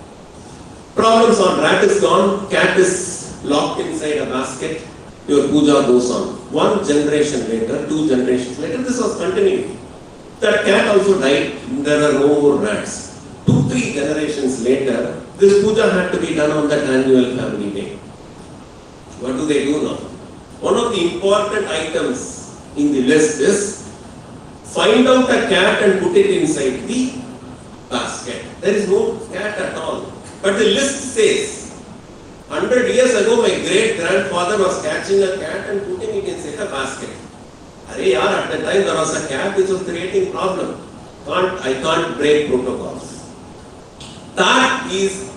Problems on, rat is gone, cat is locked inside a basket, your puja goes on. 1 generation later, 2 generations later, this was continuing. That cat also died, there were no more rats. 2-3 generations later, this puja had to be done on that annual family day. What do they do now? One of the important items in the list is find out a cat and put it inside the basket. There is no cat at all. But the list says, 100 years ago my great grandfather was catching a cat and putting it inside a basket. At the time there was a cat which was creating problem. I can't break protocols. That is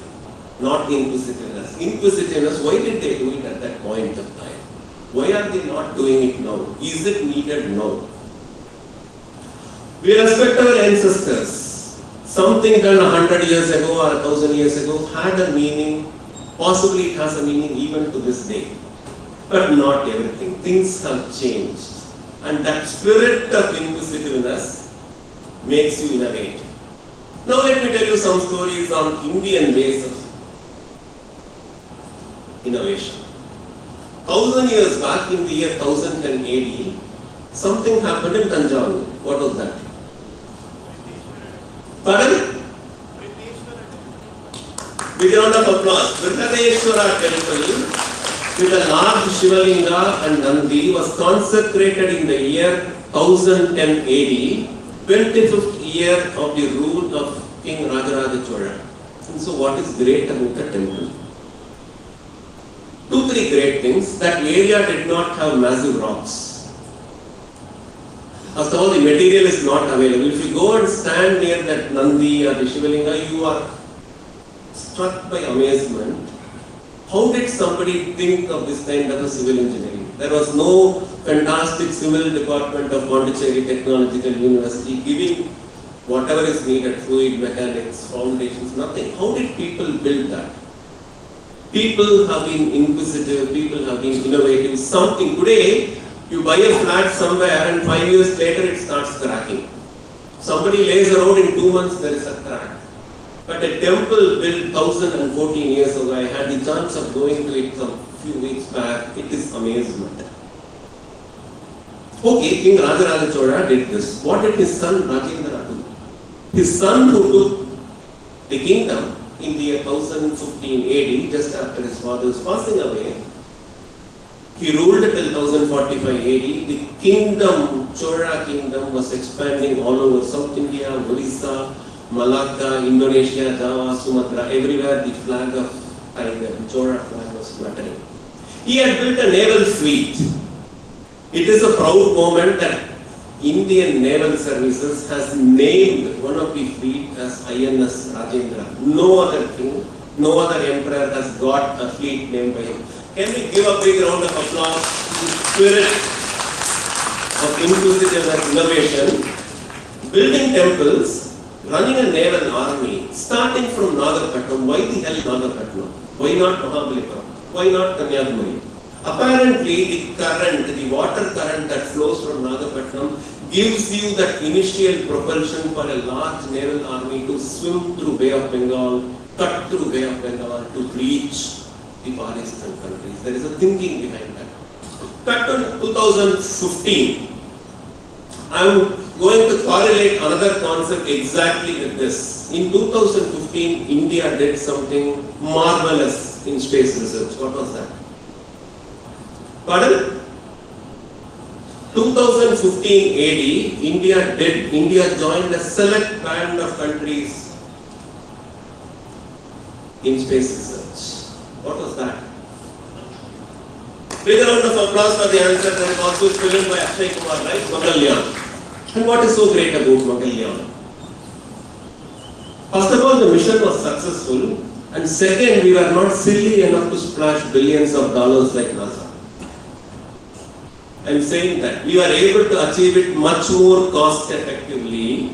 not inquisitiveness. Inquisitiveness, why did they do it at that point of time? Why are they not doing it now? Is it needed now? We respect our ancestors. Something done 100 years ago or 1000 years ago had a meaning. Possibly it has a meaning even to this day. But not everything. Things have changed. And that spirit of inquisitiveness makes you innovate. Now let me tell you some stories on Indian ways of innovation. 1000 years back in the year 1010 AD, something happened in Tanjavur. What was that? Pardon? Big round of applause. Brihaneshwara temple with a large Shivalinga and Nandi was consecrated in the year 1010 AD, 25th year of the rule of King Rajaraja Chola. And so what is great about the temple? 2-3 great things. That area did not have massive rocks. After all, the material is not available. If you go and stand near that Nandi or the Shivalinga, you are struck by amazement. How did somebody think of this kind of a civil engineering? There was no fantastic civil department of Pondicherry Technological University giving whatever is needed, fluid mechanics, foundations, nothing. How did people build that? People have been inquisitive, people have been innovative. Something today, you buy a flat somewhere and 5 years later it starts cracking. Somebody lays a road in 2 months, there is a crack. But a temple built 1014 years ago, I had the chance of going to it some few weeks back. It is amazement. Okay, King Rajaraja Chola did this. What did his son Rajendra do? His son who took the kingdom in the year 1015 AD, just after his father's passing away, he ruled till 1045 AD. The kingdom, Chola kingdom, was expanding all over South India, Orissa, Malacca, Indonesia, Java, Sumatra, everywhere the flag of Tiger, the Chola flag was fluttering. He had built a naval fleet. It is a proud moment that Indian Naval Services has named one of the fleet as INS Rajendra. No other king, no other emperor has got a fleet named by him. Can we give a big round of applause to the spirit of inclusive innovation? Building temples, running a naval army, starting from Nagapattinam. Why the hell Nagapattinam? Why not Mahabalipuram? Why not Kanyakumari? Apparently, the current, the water current that flows from Nagapattinam gives you that initial propulsion for a large naval army to swim through Bay of Bengal, cut through Bay of Bengal to reach the Far Eastern countries. There is a thinking behind that. Cut to 2015. I am going to correlate another concept exactly with this. In 2015, India did something marvelous in space research. What was that? Pardon? 2015 AD, India joined a select band of countries in space research. What was that? Big round of applause for the answer. That is also given by Akshay Kumar, right? Mangalyaan. And what is so great about Mangalyaan? First of all, the mission was successful, and second, we were not silly enough to splash billions of dollars like NASA. I am saying that we were able to achieve it much more cost effectively.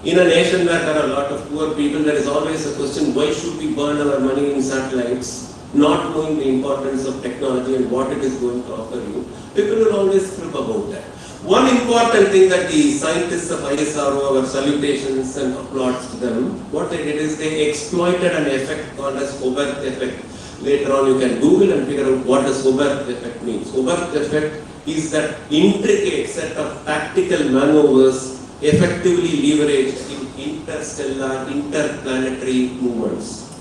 In a nation where there are a lot of poor people, there is always a question, why should we burn our money in satellites, not knowing the importance of technology and what it is going to offer you? People will always crib about that. One important thing that the scientists of ISRO, our salutations and applauds to them, what they did is they exploited an effect called as Oberth effect. Later on you can Google and figure out what does Oberth effect means. Oberth effect is that intricate set of tactical maneuvers effectively leveraged in interstellar, interplanetary movements.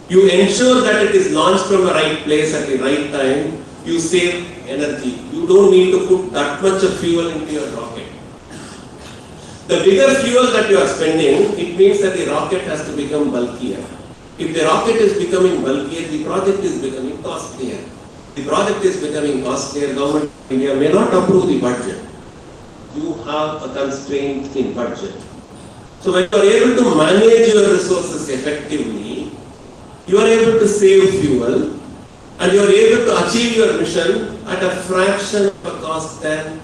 You ensure that it is launched from the right place at the right time. You save energy. You don't need to put that much of fuel into your rocket. The bigger fuel that you are spending, it means that the rocket has to become bulkier. If the rocket is becoming bulkier, the project is becoming costlier. The project is becoming costlier, government of India may not approve the budget. you have a constraint in budget. So when you are able to manage your resources effectively, you are able to save fuel and you are able to achieve your mission at a fraction of the cost than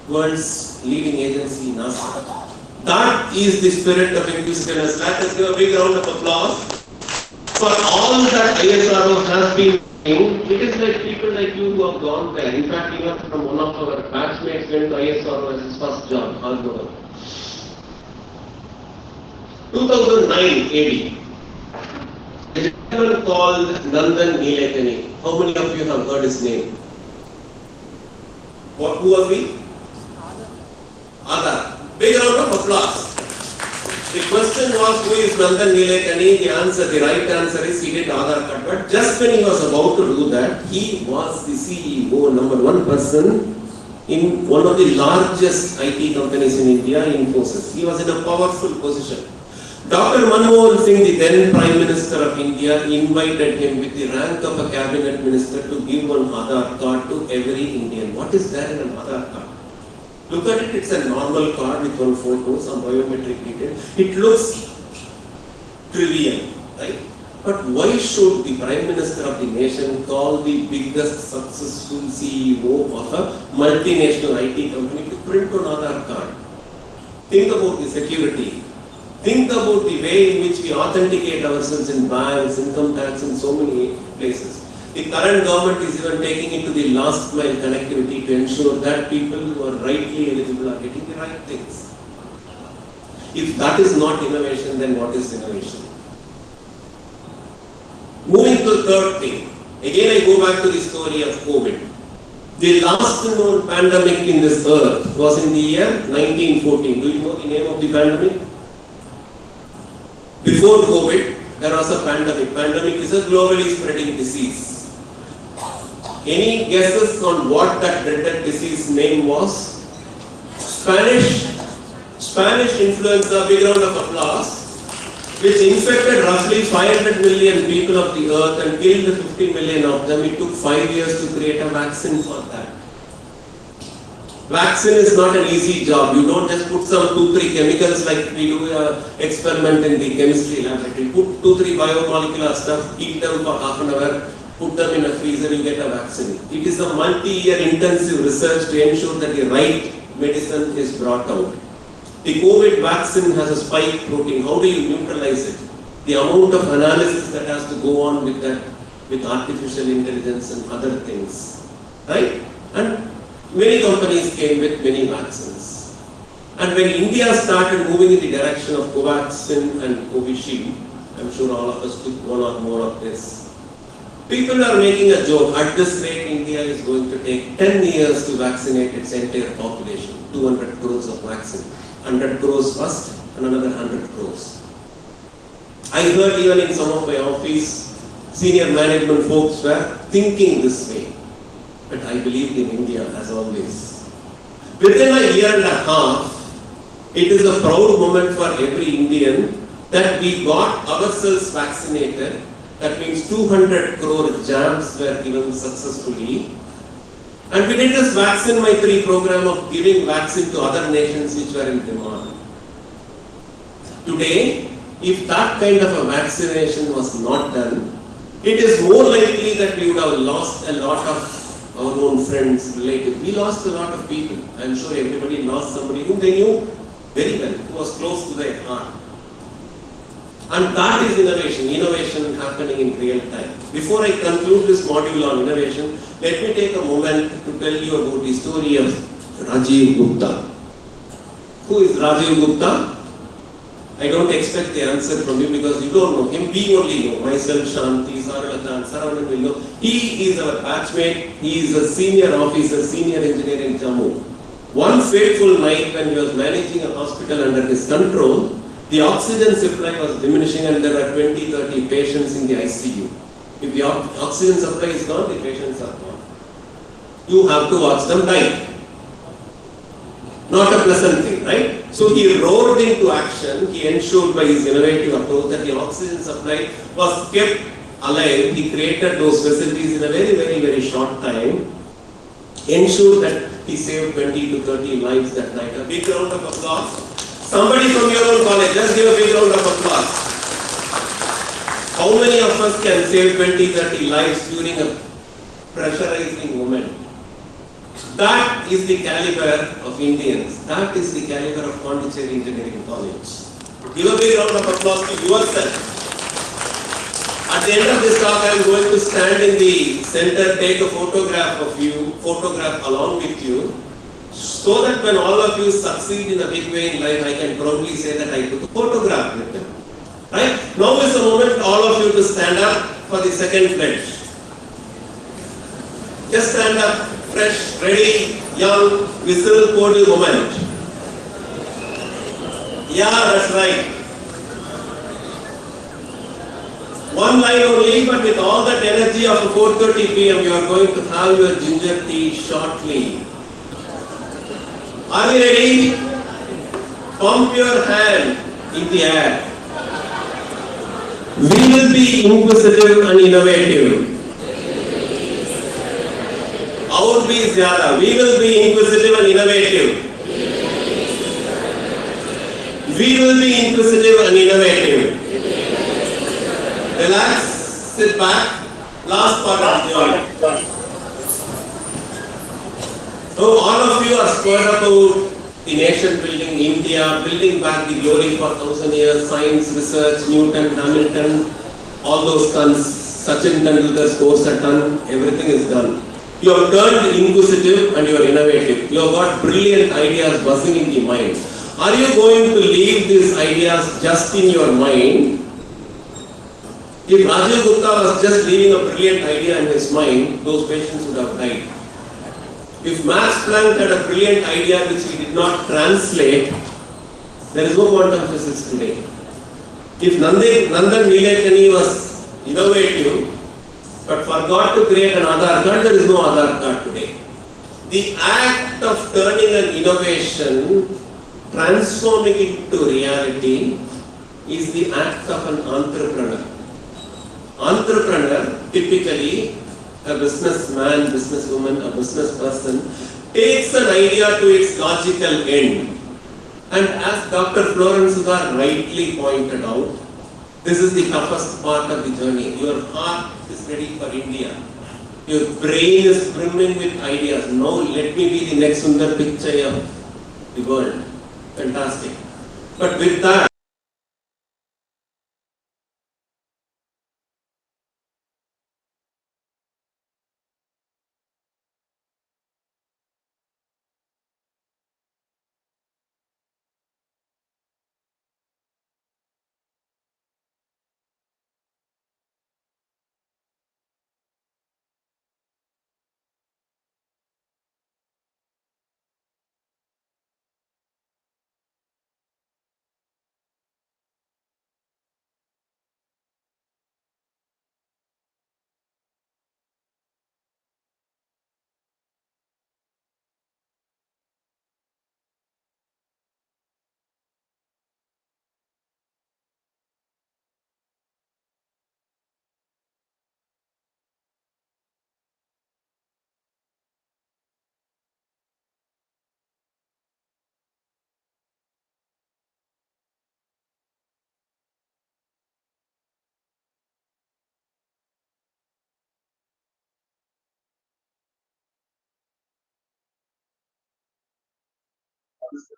world's leading agency, NASA. That is the spirit of inquisitiveness. Let us give a big round of applause for all that ISRO has been doing. It is like people like you who have gone there. In fact, even from one of our batchmates went to ISRO as his first job, all over. 2009 AD. There is a gentleman called Nandan Nilekani. How many of you have heard his name? Who was he? Aadhar. Big round of applause. The question was, who is Nandan Nilekani? The right answer is he did Aadhar card. But just when he was about to do that, he was the CEO, number one person in one of the largest IT companies in India, Infosys. He was in a powerful position. Dr. Manmohan Singh, the then Prime Minister of India, invited him with the rank of a cabinet minister to give one Aadhar card to every Indian. What is there in an Aadhar card? Look at it, it's a normal card with one photo, some biometric detail. It looks trivial, right? But why should the Prime Minister of the nation call the biggest successful CEO of a multinational IT company to print an Aadhar card? Think about the security. Think about the way in which we authenticate ourselves in banks, income tax, and so many places. The current government is even taking it to the last mile connectivity to ensure that people who are rightly eligible are getting the right things. If that is not innovation, then what is innovation? Moving to the third thing. Again, I go back to the story of COVID. The last known pandemic in this earth was in the year 1914. Do you know the name of the pandemic? Before COVID, there was a pandemic. Pandemic is a globally spreading disease. Any guesses on what that dreaded disease name was? Spanish influenza, big round of applause, which infected roughly 500 million people of the earth and killed 50 million of them. It took 5 years to create a vaccine for that. Vaccine is not an easy job. You don't just put some 2-3 chemicals like we do an experiment in the chemistry laboratory. Put 2-3 biomolecular stuff, heat them for half an hour, put them in a freezer, you get a vaccine. It is a multi-year intensive research to ensure that the right medicine is brought out. The COVID vaccine has a spike protein. How do you neutralize it? The amount of analysis that has to go on with that, with artificial intelligence and other things, right? And many companies came with many vaccines. And when India started moving in the direction of Covaxin and Covishield, I'm sure all of us took one or more of this. People are making a joke. At this rate, India is going to take 10 years to vaccinate its entire population. 200 crores of vaccine. 100 crores first and another 100 crores. I heard even in some of my office, senior management folks were thinking this way. But I believed in India as always. Within a year and a half, it is a proud moment for every Indian that we got ourselves vaccinated. That means 200 crore jabs were given successfully. And we did this Vaccine My 3 program of giving vaccine to other nations which were in demand. Today, if that kind of a vaccination was not done, it is more likely that we would have lost a lot of our own friends, relatives. We lost a lot of people. I'm sure everybody lost somebody whom they knew very well, who was close to their heart. And that is innovation happening in real time. Before I conclude this module on innovation, let me take a moment to tell you about the story of Rajiv Gupta. Who is Rajiv Gupta? I don't expect the answer from you because you don't know him. We only know. Myself, Shanti, Saralatan, Saravanan will know. He is our batchmate. He is a senior officer, senior engineer in Jammu. One fateful night when he was managing a hospital under his control, the oxygen supply was diminishing and there were 20-30 patients in the ICU. If the oxygen supply is gone, the patients are gone. You have to watch them die. Not a pleasant thing, right? So he roared into action. He ensured by his innovative approach that the oxygen supply was kept alive. He created those facilities in a very, very, very short time. Ensured that he saved 20 to 30 lives that night. A big round of applause. Somebody from your own college, just give a big round of applause. How many of us can save 20, 30 lives during a pressurizing moment? That is the caliber of Indians. That is the caliber of Pondicherry Engineering College. Give a big round of applause to yourself. At the end of this talk, I am going to stand in the center, take a photograph of you, photograph along with you, so that when all of you succeed in a big way in life, I can proudly say that I took a photograph with them. Right? Now is the moment all of you to stand up for the second pledge. Just stand up, fresh, ready, young, whistle, codal moment. Yeah, that's right. One line only, but with all that energy of 4:30 p.m., you are going to have your ginger tea shortly. Are you ready? Pump your hand in the air. We will be inquisitive and innovative. Our भी ज़्यादा. We will be inquisitive and innovative. We will be inquisitive and innovative. Relax, sit back. Last part of the journey. So all of you are squared about the nation building, India, building back the glory for 1,000 years, science, research, Newton, Hamilton, all those tons, Sachin Tendulkar's course are done, everything is done. You have turned inquisitive and you are innovative. You have got brilliant ideas buzzing in the mind. Are you going to leave these ideas just in your mind? If Rajiv Gupta was just leaving a brilliant idea in his mind, those patients would have died. If Max Planck had a brilliant idea which he did not translate, there is no quantum physics today. If Nandan Nilekani was innovative, but forgot to create an Aadhaar card, there is no Aadhaar card today. The act of turning an innovation, transforming it into reality, is the act of an entrepreneur. Entrepreneur, typically a businessman, businesswoman, a business person, takes an idea to its logical end. And as Dr. Florence Sudhar rightly pointed out, this is the toughest part of the journey. Your heart is ready for India. Your brain is brimming with ideas. Now let me be the next Sundar Pichai of the world. Fantastic. But with that,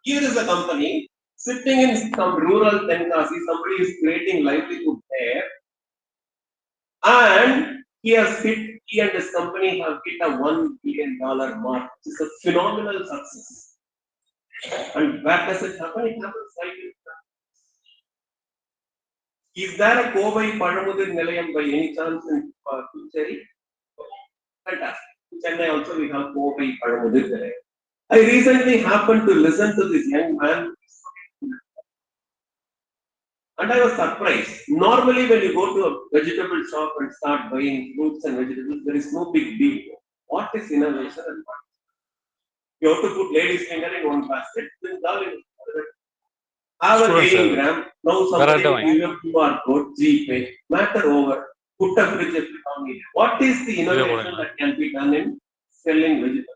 here is a company sitting in some rural Tenkasi, somebody is creating livelihood there, and he and his company have hit a $1 billion mark, which is a phenomenal success. And where does it happen? It happens right in front. Is there a Kovai Padamudir Nilayam by any chance in Puducherry? Fantastic. In Chennai also we have Kovai Padamudir Nilayam. I recently happened to listen to this young man, and I was surprised. Normally, when you go to a vegetable shop and start buying fruits and vegetables, there is no big deal. What is innovation and what? You have to put lady's finger in one basket, then girl in another. Have a gaining gram. Now somebody will give you a QR code, GPay, matter over, put a fridge on it. What is the innovation that can be done in selling vegetables?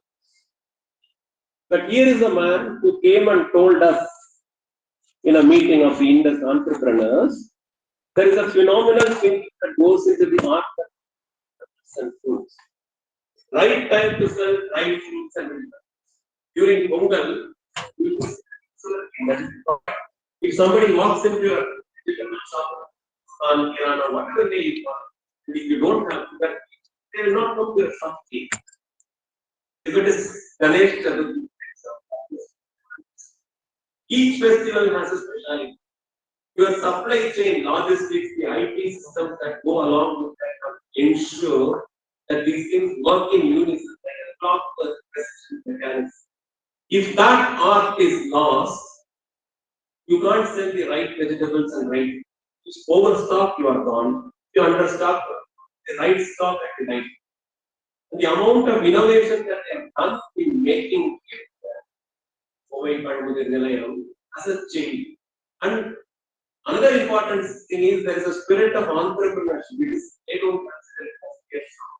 But here is a man who came and told us in a meeting of the Indus entrepreneurs, there is a phenomenal thing that goes into the art and fruits. Right time to sell right fruits and vegetables. During Pongal, if somebody walks into your vegetable shop on Kirana, whatever day you want, if you don't have that, they will not come to your shop. If it is Ganesh Chaturthi, each festival has a speciality. Your supply chain, logistics, the IT systems that go along with that ensure that these things work in unison, like a clock precision mechanism. If that art is lost, you can't sell the right vegetables and right. If overstock, you are gone. If you understock, the right stock at the right. The amount of innovation that they have done in making it as a change. And another important thing is there is a spirit of entrepreneurship. They don't consider it as their shop.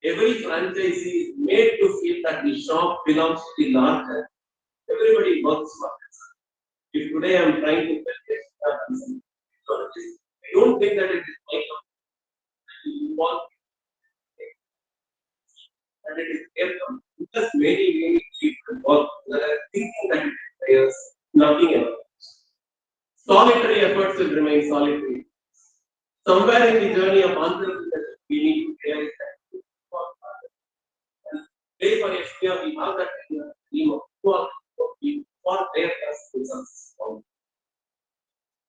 Every franchisee is made to feel that the shop belongs to the larger. Everybody works for it. If today I am trying to I don't think that it is my company. And it is their company. Because many people work that are thinking that it is theirs, nothing else. Solitary efforts will remain solitary. Somewhere in the journey of entrepreneurship, we need to realize that. Today for Yashmia, we have that team of people for their success.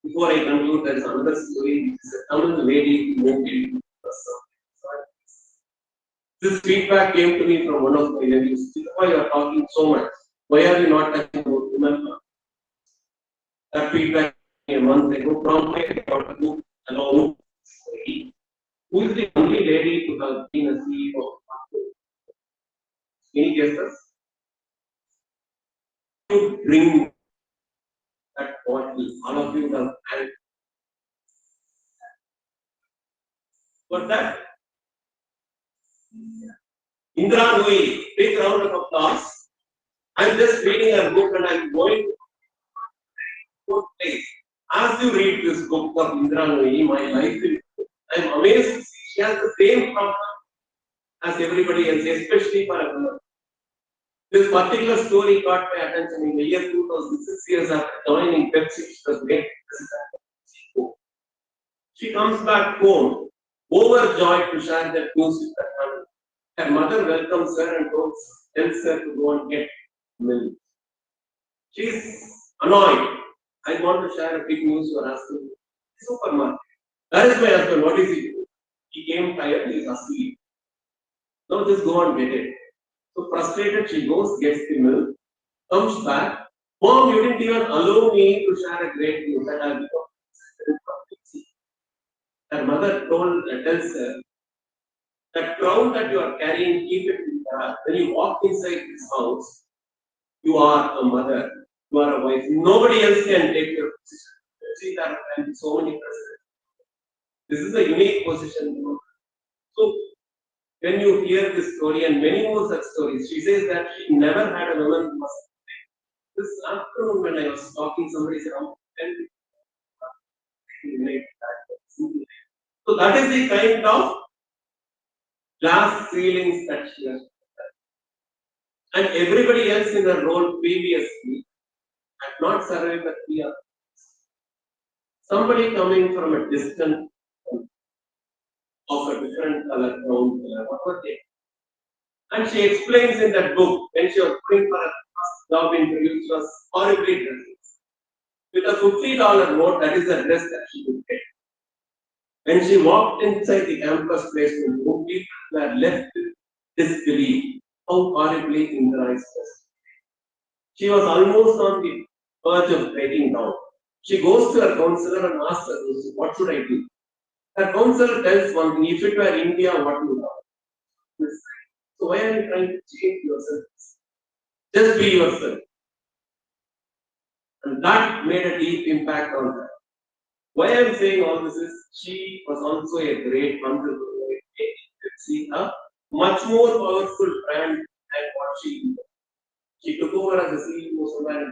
Before I conclude, there is another story. Which is a Tamil lady who moved into this feedback came to me from one of my relatives. Why you are talking so much? Why are you not talking about women? That feedback a month ago from my daughter alone. Who is the only lady to have been a CEO? Any guesses? You bring that bottle. All of you have had. But that Indra Nui, big round of applause. I'm just reading her book and I'm going to good place. As you read this book of Indra Nui, my life is, I'm amazed to see she has the same problem as everybody else, especially for a woman. This particular story caught my attention in the year 2006 years after joining PEC. She was made president. She comes back home, overjoyed to share that news with her family. Her mother welcomes her and tells her to go and get milk. She is annoyed. I want to share a big news you are asking. Supermarket. That is my husband. What is he doing? He came tired, he is asleep. Now just go and get it. So frustrated, she goes, gets the milk, comes back. Mom, you didn't even allow me to share a great news that I have become president of PTU. Her mother tells her, that crown that you are carrying, keep it in the When you walk inside this house, you are a mother, you are a wife. Nobody else can take your position. See that and so many presidents. This is a unique position. So when you hear this story and many more such stories, she says that she never had a woman who was this afternoon when I was talking, somebody said, so that is the kind of glass ceilings that she has. And everybody else in the role previously had not survived that fear. Somebody coming from a distant of a different color, brown color, whatever they. And she explains in that book when she was going for a first job interview, she was horribly dressed. With a $50 note, that is the dress that she could get. When she walked inside the campus placement room, people were left with disbelief how horribly Indra is dressed. She was almost on the verge of breaking down. She goes to her counselor and asks her, what should I do? Her counselor tells one thing, if it were India, what would you do? So why are you trying to change yourself? Just be yourself. And that made a deep impact on her. Why I am saying all this is, she was also a great entrepreneur. See, a much more powerful brand than what she did. She took over as the CEO somewhere in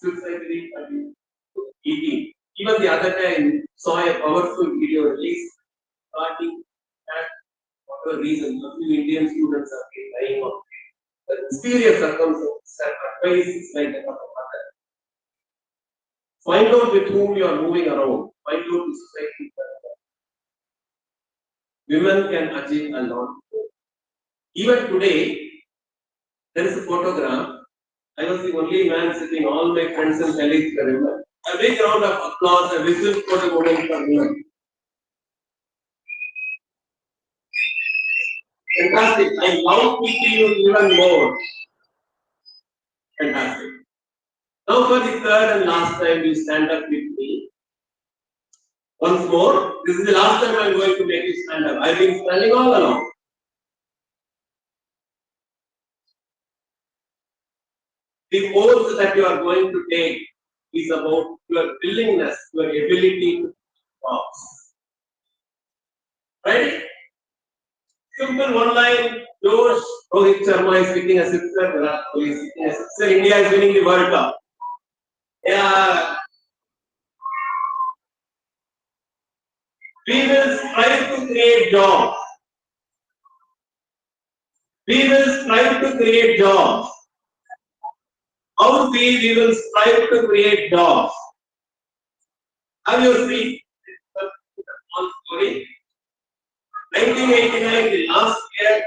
2018. Even the other time, saw a powerful video release starting at whatever reason, a few Indian students have been dying of the mysterious circumstances that advice like that of a mother. Find out with whom you are moving around. Find out the society. Women can achieve a lot. Even today, there is a photograph. I was the only man sitting, all my friends and colleagues were women. A big round of applause, a whistle for the women for women. Fantastic. I love PTU even more. Fantastic. Now for the third and last time, you stand up with me. Once more, this is the last time I am going to make you stand up. I have been standing all along. The course that you are going to take is about your willingness, your ability to box. Right? Simple one line. Josh, Rohit Sharma is hitting a sixer. Virat Kohli is hitting a sixer. India is winning the World Cup. Yeah. We will strive to create jobs. We will strive to create jobs. How we will strive to create jobs. Have you seen one story? 1989, the last year,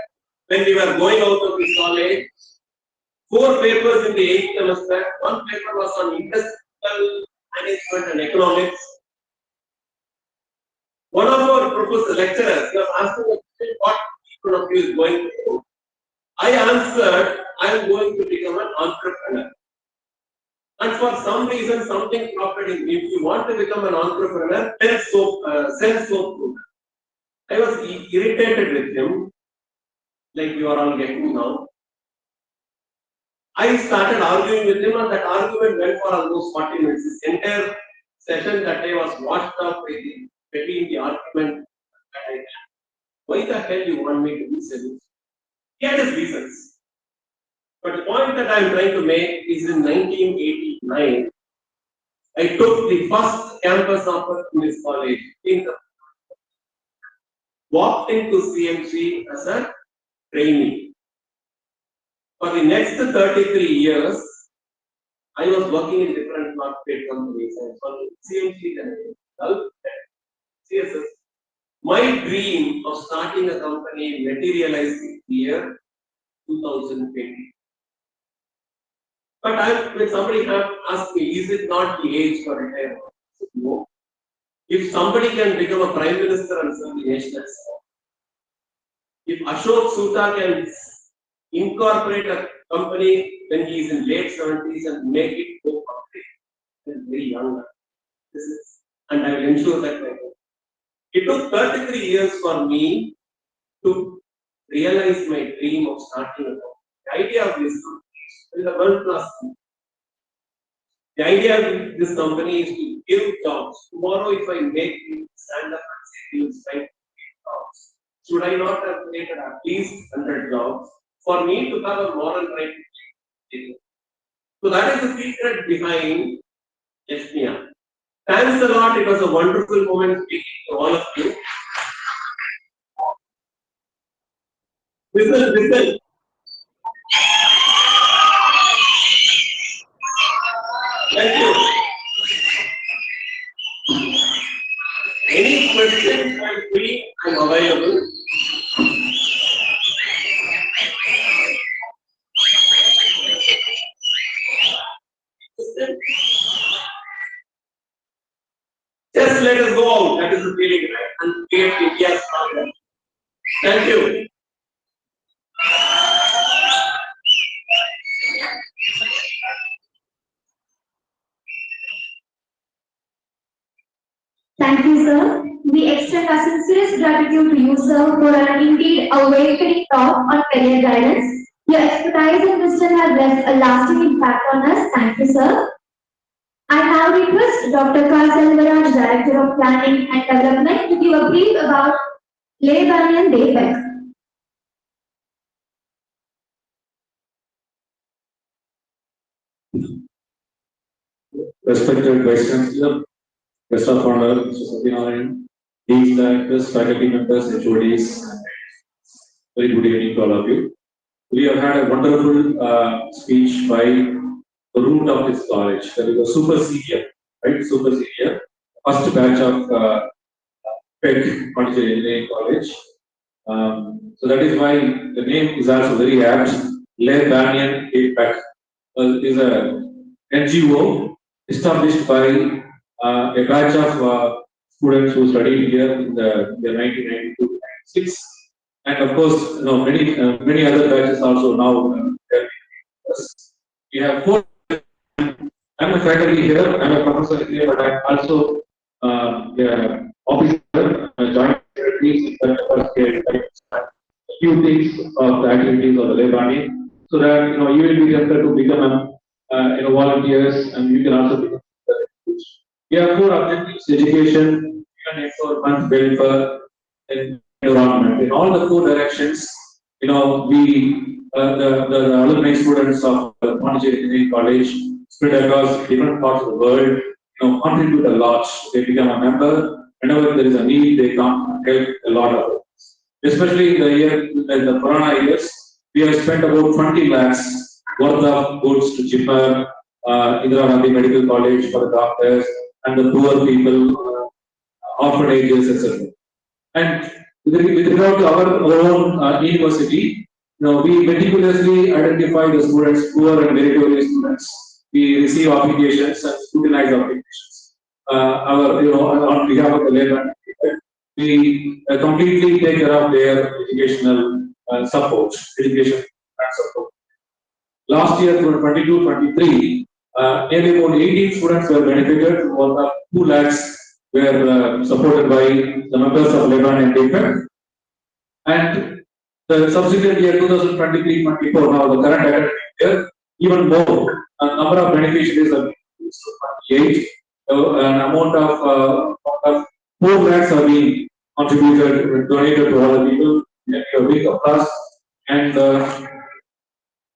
when we were going out of the college, 4 papers in the 8th semester. One paper was on industrial management and economics. One of our professor lecturers was asking us what each one of you is going to do. I answered, I am going to become an entrepreneur. And for some reason, something prompted him. If you want to become an entrepreneur, sell soap. I was irritated with him, like you are all getting now. I started arguing with him, and that argument went for almost 40 minutes. This entire session that day was washed up between the argument that I had. Why the hell you want me to do this? He had his reasons. But the point that I am trying to make is in 1989, I took the first campus offer in this college. Walked into CMC as a trainee. For the next 33 years, I was working in different corporate companies. I was working CMC, then CSS. My dream of starting a company materialized in the year 2020. But when somebody asked me, is it not the age for retirement? I said, no. If somebody can become a prime minister and serve the nation, that's all. If Ashok Soota can incorporate a company when he is in late 70s and make it go public, then very young. And I will ensure that. It took 33 years for me to realize my dream of starting a company. The idea of this is a world-class company. The idea of this company is to give jobs. Tomorrow, if I make you stand up and say you will strive to create jobs, should I not have created at least 100 jobs for me to have a moral right to take it? So that is the secret behind Yashmia. Thanks a lot. It was a wonderful moment speaking to all of you. Listen. Thank you. Any questions I free, I'm available. Just let us go out. That is the feeling, right? And create India's problem. Thank you. Thank you, sir. We extend our sincerest gratitude to you, sir, for an indeed awakening talk on career guidance. Your expertise and wisdom have left a lasting impact on us. Thank you, sir. I now request Dr. Counselling, Director of Planning and Development, to give a brief about Banyan de PEC. respected Vice Chancellor, Guest of Honor, Mr. Satyanarayanan, Deans, Directors, faculty members, HODs, very good evening to all of you. We have had a wonderful speech by the root of this college, that is a super senior, right? Super senior, first batch of PEC, Pondicherry Engineering College. So that is why the name is also very apt. Le Banyan de PEC is a NGO established by a batch of students who studied here in the 1992-96, and of course, many other batches also now. We have 4. I'm a faculty here. I'm a professor here, but I'm also officer, joint secretary. A few things of the activities of the Lebanese, so that you will be tempted to become volunteers, and you can also become. We have 4 objectives: education, human empowerment, welfare, and environment. In all the 4 directions, we the alumni students of Banyan Engineering College spread across different parts of the world, contribute a lot. They become a member. Whenever there is a need, they come and help a lot of it. Especially in the Corona years, we have spent about 20 lakhs worth of goods to Jipper, Indira Gandhi Medical College for the doctors and the poor people, orphanages, etc. And with regard to our own university, we meticulously identify the students, poor and meritorious students. We receive applications and scrutinize applications. On behalf of the labor, we completely take care of their educational support, education and support. Last year, 22-23, nearly about 18 students were benefited. More than 2 lakhs were supported by the members of Lebanon and PEC. And the subsequent year, 2023-24, now the current academic year, even more. A number of beneficiaries are 28. An amount of 4 lakhs have been contributed, donated to all the people. A big applause. And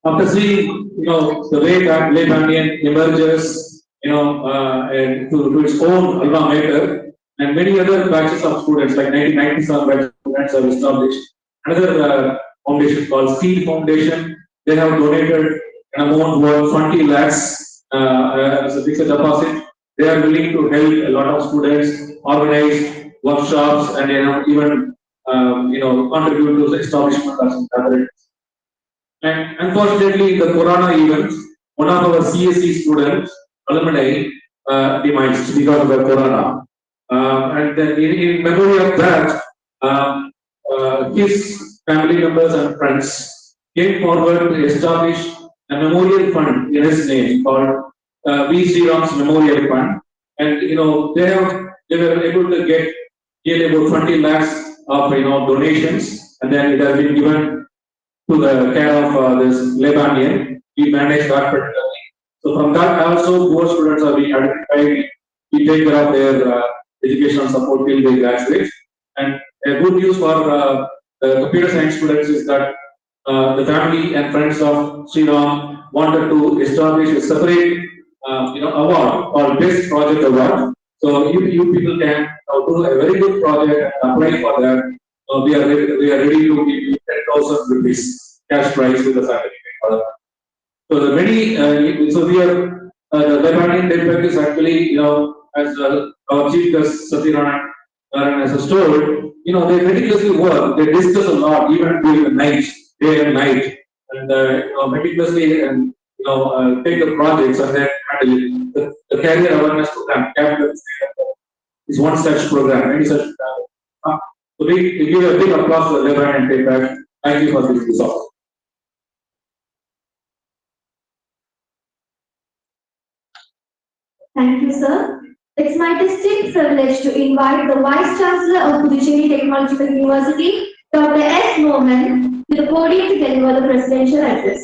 after seeing, the way that Lebanon emerges, to its own alma mater, and many other batches of students, like 1997 batch of students have established another foundation called Steel Foundation. They have donated an amount worth 20 lakhs as a fixed deposit. They are willing to help a lot of students organize workshops and even contribute to the establishment of some laboratories. And unfortunately, in the Corona events, one of our CSE students, alumni, demised because of the Corona. And then in memory of that, his family members and friends came forward to establish a memorial fund in his name called V. Sriram's Memorial Fund. And they were able to get about 20 lakhs of donations, and then it has been given to the care of this Lebanese. We manage that particularly. So from that also, poor students are being identified. We take care of their educational support till they graduate. And a good news for the computer science students is that the family and friends of Sriram wanted to establish a separate award called Best Project Award. So you people can do a very good project and apply for that. We are ready to give you 10,000 rupees cash prize with the certificate. So the many so we are the Banyan de PEC is actually as our chief guest Satyanarayanan has told, they meticulously work. They discuss a lot even during the night, day and night, and meticulously and take the projects and then handle it. The career awareness program, capital is one such program. Many such. So we give a big applause to the Banyan de PEC. Thank you for this resource. Thank you, sir. It's my distinct privilege to invite the Vice Chancellor of Puducherry Technological University, Dr. S. Mohan, to the podium to deliver the presidential address.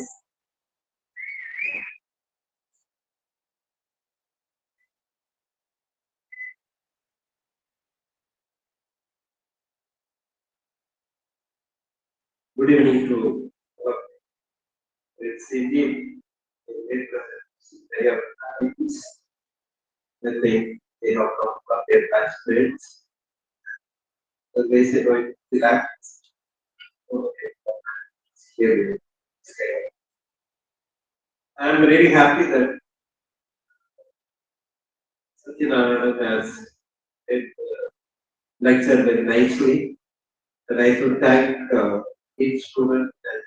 Good evening to it's indeed a great pleasure. the thing they have come from their classmates. So they say, oh, relax. Okay. Here we go. Okay. I'm really happy that Satyanarayanan has lectured very nicely. And I should thank each student and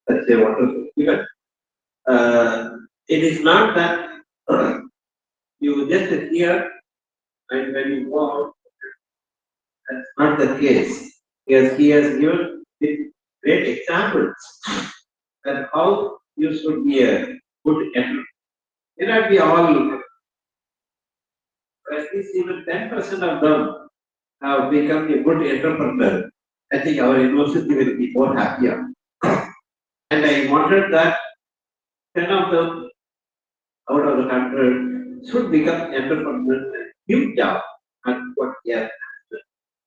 such a wonderful event. It is not that you just hear and when you go out, that's not the case. Because he has given great examples that how you should be a good entrepreneur. May not be all, at least even 10% of them have become a good entrepreneur. I think our university will be more happier. And I wanted that 10 of them out of the 100 should become entrepreneurs and give job and what they are.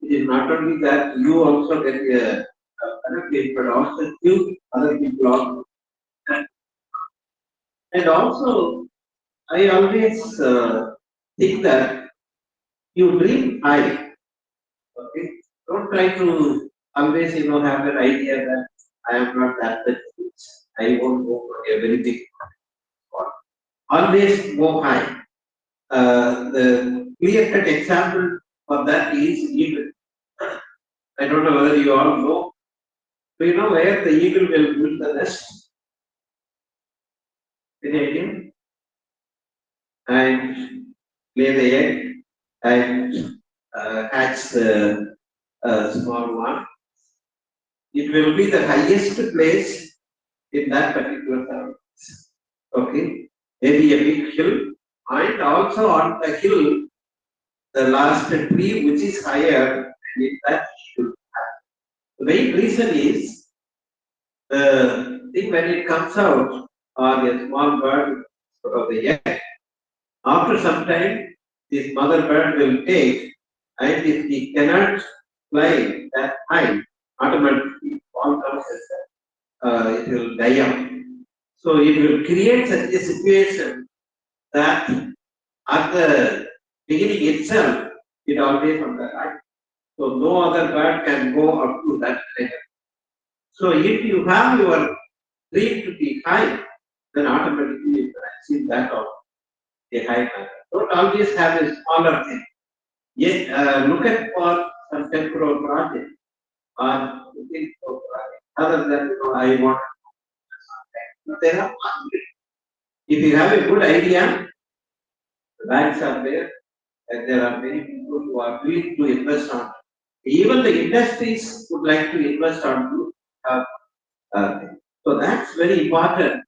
It is not only that you also get a benefit, but also give other people also. And also, I always think that you dream high. Okay, don't try to always have an idea that I am not that much rich. I won't go for a very big spot. Always go high. The clear-cut example for that is eagle. I don't know whether you all know. Do you know where the eagle will build the nest? Any idea? And lay the egg and hatch the small one. It will be the highest place in that particular surroundings. Okay, maybe a big hill, and also on the hill, the last tree which is higher, in that should have. The main reason is the thing when it comes out, or a small bird out of the egg, after some time, this mother bird will take, and if he cannot fly that high, automatically fall down, it will die out. So it will create such a situation that at the beginning itself, it always on the right. So no other bird can go up to that level. So if you have your dream to be high, then automatically you can achieve that of a high number. Don't always have a smaller thing. Yet look at for some 10 crore project or looking for project. Other than I want. But there are if you have a good idea, the banks are there, and there are many people who are willing to invest on. Even the industries would like to invest on you. So that's very important.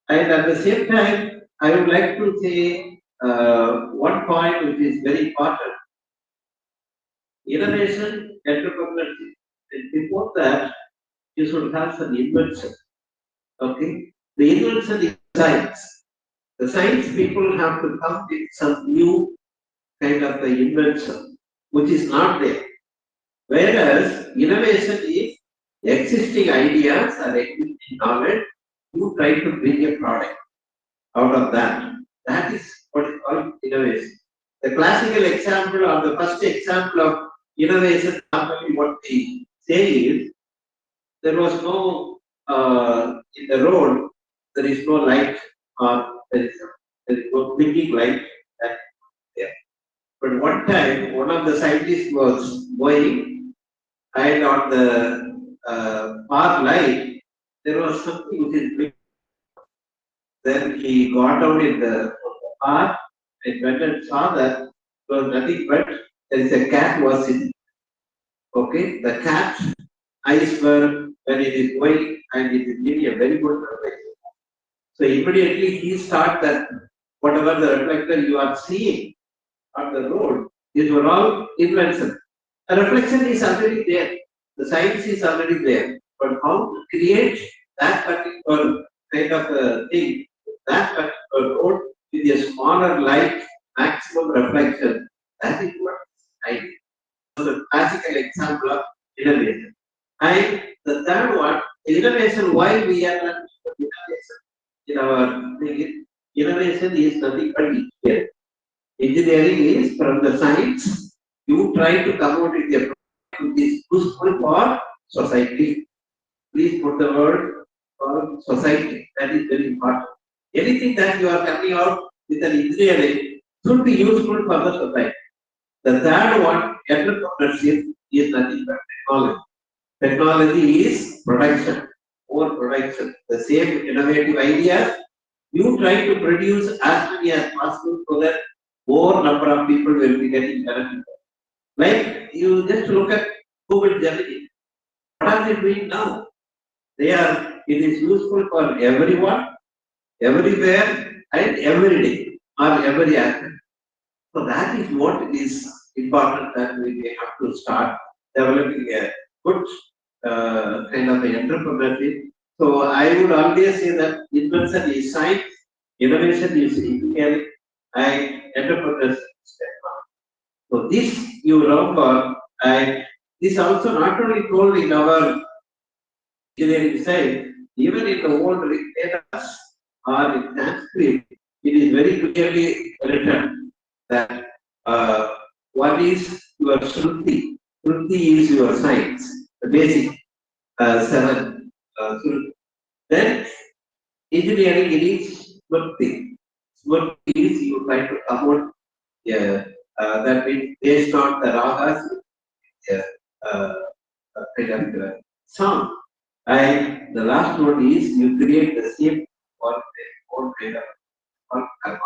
And at the same time, I would like to say one point which is very important. Innovation, entrepreneurship. And before that, you should have some invention. Okay? The invention is science. The science people have to come with some new kind of the invention, which is not there. Whereas innovation is existing ideas or existing knowledge, you try to bring a product out of that. That is what is called innovation. The classical example or the first example of innovation, normally what we say is, there was no, in the road, there is no light or there is no blinking light that there. But one time, one of the scientists was going, and on the far light, there was something which is blinking. Then he got out in the car and went and saw that it was nothing but there is a cat was sitting. Okay, the cat eyes were when it is going and it is giving a very good reflection. So immediately he started that whatever the reflector you are seeing on the road, these were all inventions. The reflection is already there. The science is already there. But how to create that particular kind of a thing, that particular road with a smaller light, maximum reflection, that is what I did. The classical example of innovation. And the third one, innovation, why we are not in our thing, innovation is nothing but engineering. Engineering is from the science, you try to come out with a product which is useful for society. Please put the word for society. That is very important. Anything that you are coming out with an engineering should be useful for the society. The third one, entrepreneurship, is nothing but technology. Technology is production, more production. The same innovative ideas, you try to produce as many as possible so that more number of people will be getting benefited. Like you just look at COVID journey. What are they doing now? It is useful for everyone, everywhere, and every day, or every aspect. So that is what is important, that we have to start developing a good kind of entrepreneurship. So I would always say that invention is science, innovation is engineering, and entrepreneurship is technology. So this you remember, and this also not only told in our engineering side, even in the old Vedas or in Sanskrit, it is very clearly written that what is your Shruti? Shruti is your science, the basic seven Shruti. Then engineering it is Smrti. Smrti is you try to promote, that means based on the ragas, uh, kind of song. And the last one is you create the shape for the own kind of karma.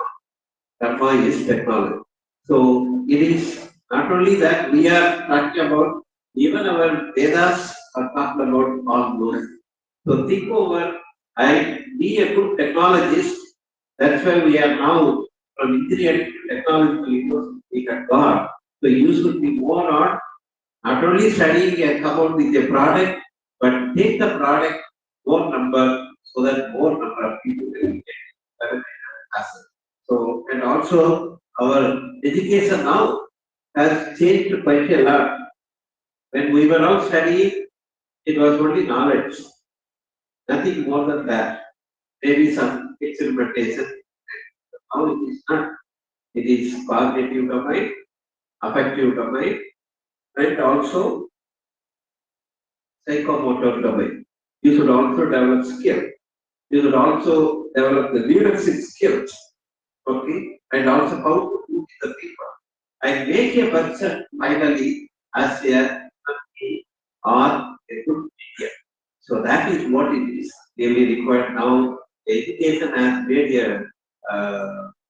Karma is technology. So it is not only that we are talking about, even our Vedas are talking about all those. So think over and be a good technologist. That's why we are now from engineering to technology we have got. So you should be more on not only studying and come out with a product, but take the product more number so that more number of people will get benefit and asset. So, and also our education now has changed quite a lot. When we were all studying, it was only knowledge, nothing more than that. Maybe some experimentation. Now it is not. It is cognitive domain, affective domain, and also psychomotor domain. You should also develop skill. You should also develop the leadership skills. Okay, and also how to move the people and make a person finally as a company or a good media. So that is what it is really required now. Education has made a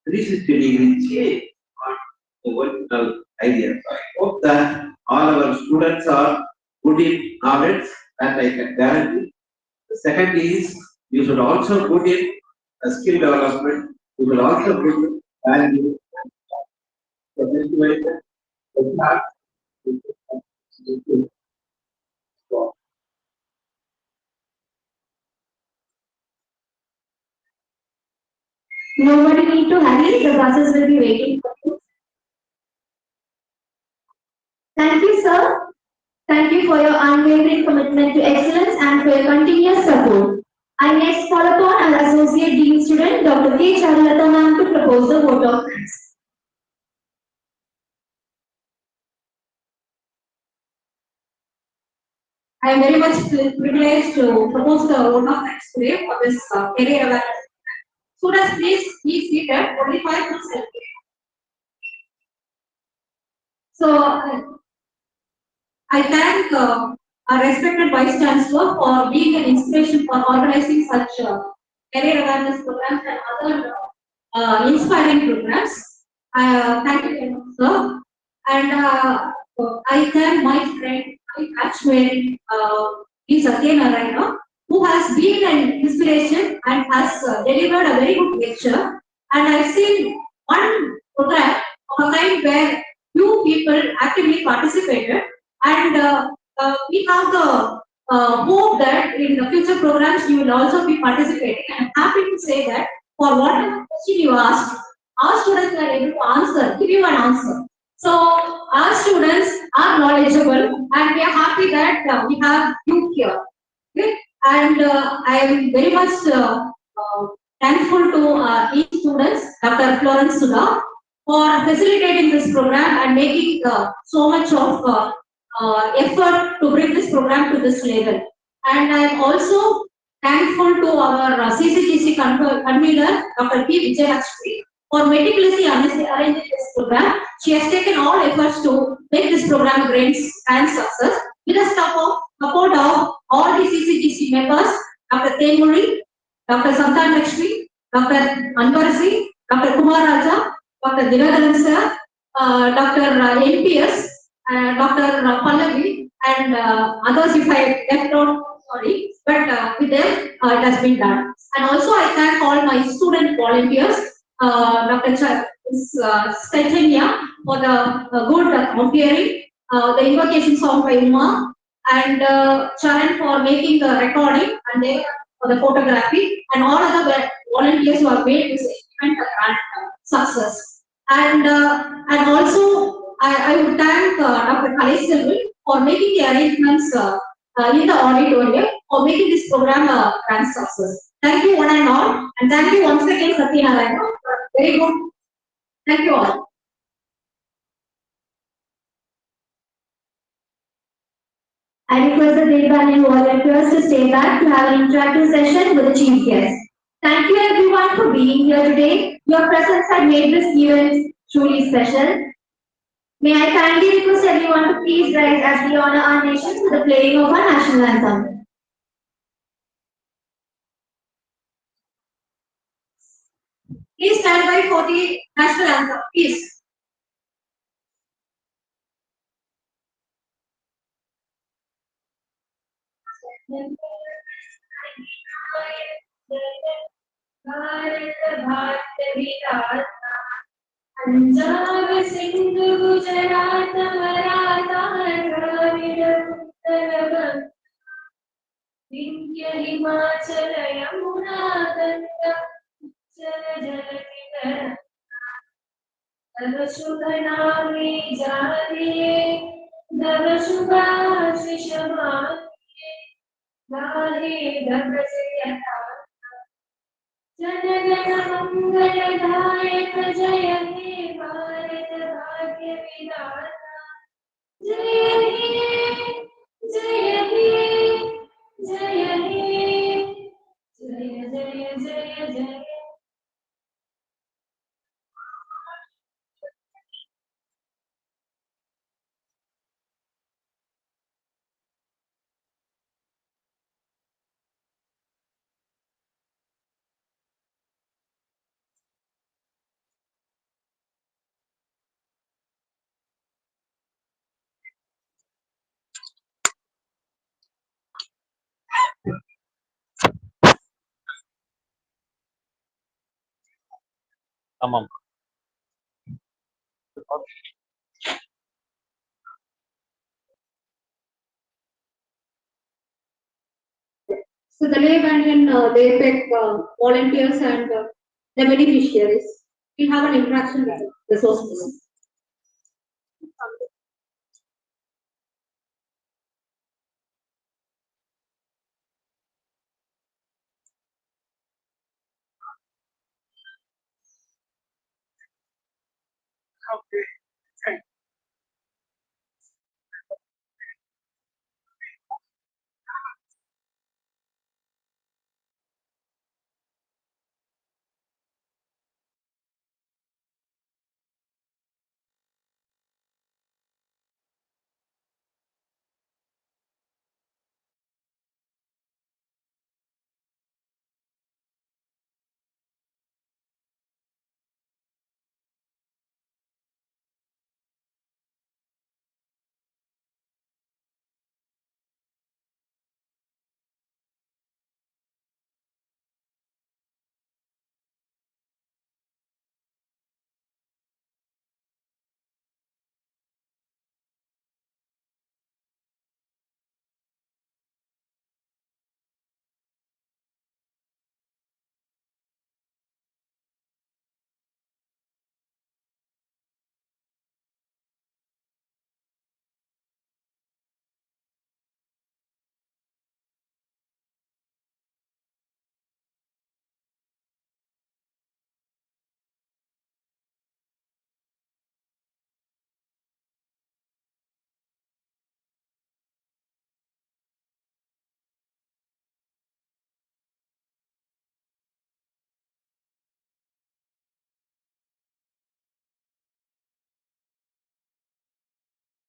360-degree change on the original idea. So I hope that all our students are good in knowledge, that I can guarantee. The second is you should also put in skill development. You should also put in value. So this way, the class is Nobody need to hurry, the buses will be waiting for you. Thank you, sir. Thank you for your unwavering commitment to excellence and for your continuous support. I next call upon our Associate Dean student, Dr. K. Charulata to propose the vote of thanks. I am very much privileged to propose the vote of thanks today for this career awareness. Students, please be seated. Only 5 minutes. So, I thank our respected Vice Chancellor for being an inspiration for organizing such career awareness programs and other inspiring programs. Thank you very much, sir. And I thank my friend, my batchmate, B. Satyanarayanan, who has been an inspiration and has delivered a very good lecture. And I've seen one program of a kind where few people actively participated, and we have the hope that in the future programs you will also be participating. I'm happy to say that for whatever question you asked, our students are able to answer, give you an answer. So our students are knowledgeable, and we are happy that we have you here. Okay? And I am very much thankful to each students, Dr. Florence Sudha, for facilitating this program and making so much of effort to bring this program to this level. And I am also thankful to our CCGC convener, Dr. P. Vijayalakshmi, for meticulously arranging this program. She has taken all efforts to make this program a great and success. With the support of all the CCGC members, Dr. Temuri, Dr. Satyanarayanan, Dr. Anvarsi, Dr. Kumar Raja, Dr. Dinadaran sir, Dr. NPS, Dr. Pallavi, and others if I left out, sorry, but with them it has been done. And also I thank all my student volunteers, Dr. Satya for the good comparing, the invocation song by Uma, and Charan for making the recording, and they for the photography, and all other volunteers who have made this event a grand success. And also I would thank Dr. Kalesh for making the arrangements in the auditorium for making this program a grand success. Thank you one and all, and thank you once again Satyanarayanan. Very good. Thank you all. I request the great Banyan volunteers to stay back to have an interactive session with the chief guest. Thank you everyone for being here today. Your presence has made this event truly special. May I kindly request everyone to please rise as we honor our nation with the playing of our national anthem. Please stand by for the national anthem, please. Punjab Sindh Gujarat Maratha Dravid Utkal Vindhya Himachal Yamuna Ganga उच्चल जलधि तव शुभ नामे जागे तव शुभाशिष मागे गाहे तव जयता जनगण मंगलदायक जय हे भारत भाग्य विधाता जय हे जय हे जय हे जय जय जय जय ஆமாம். So the Banyan de PEC volunteers and the beneficiaries, we have an interaction with the resource person. Okay.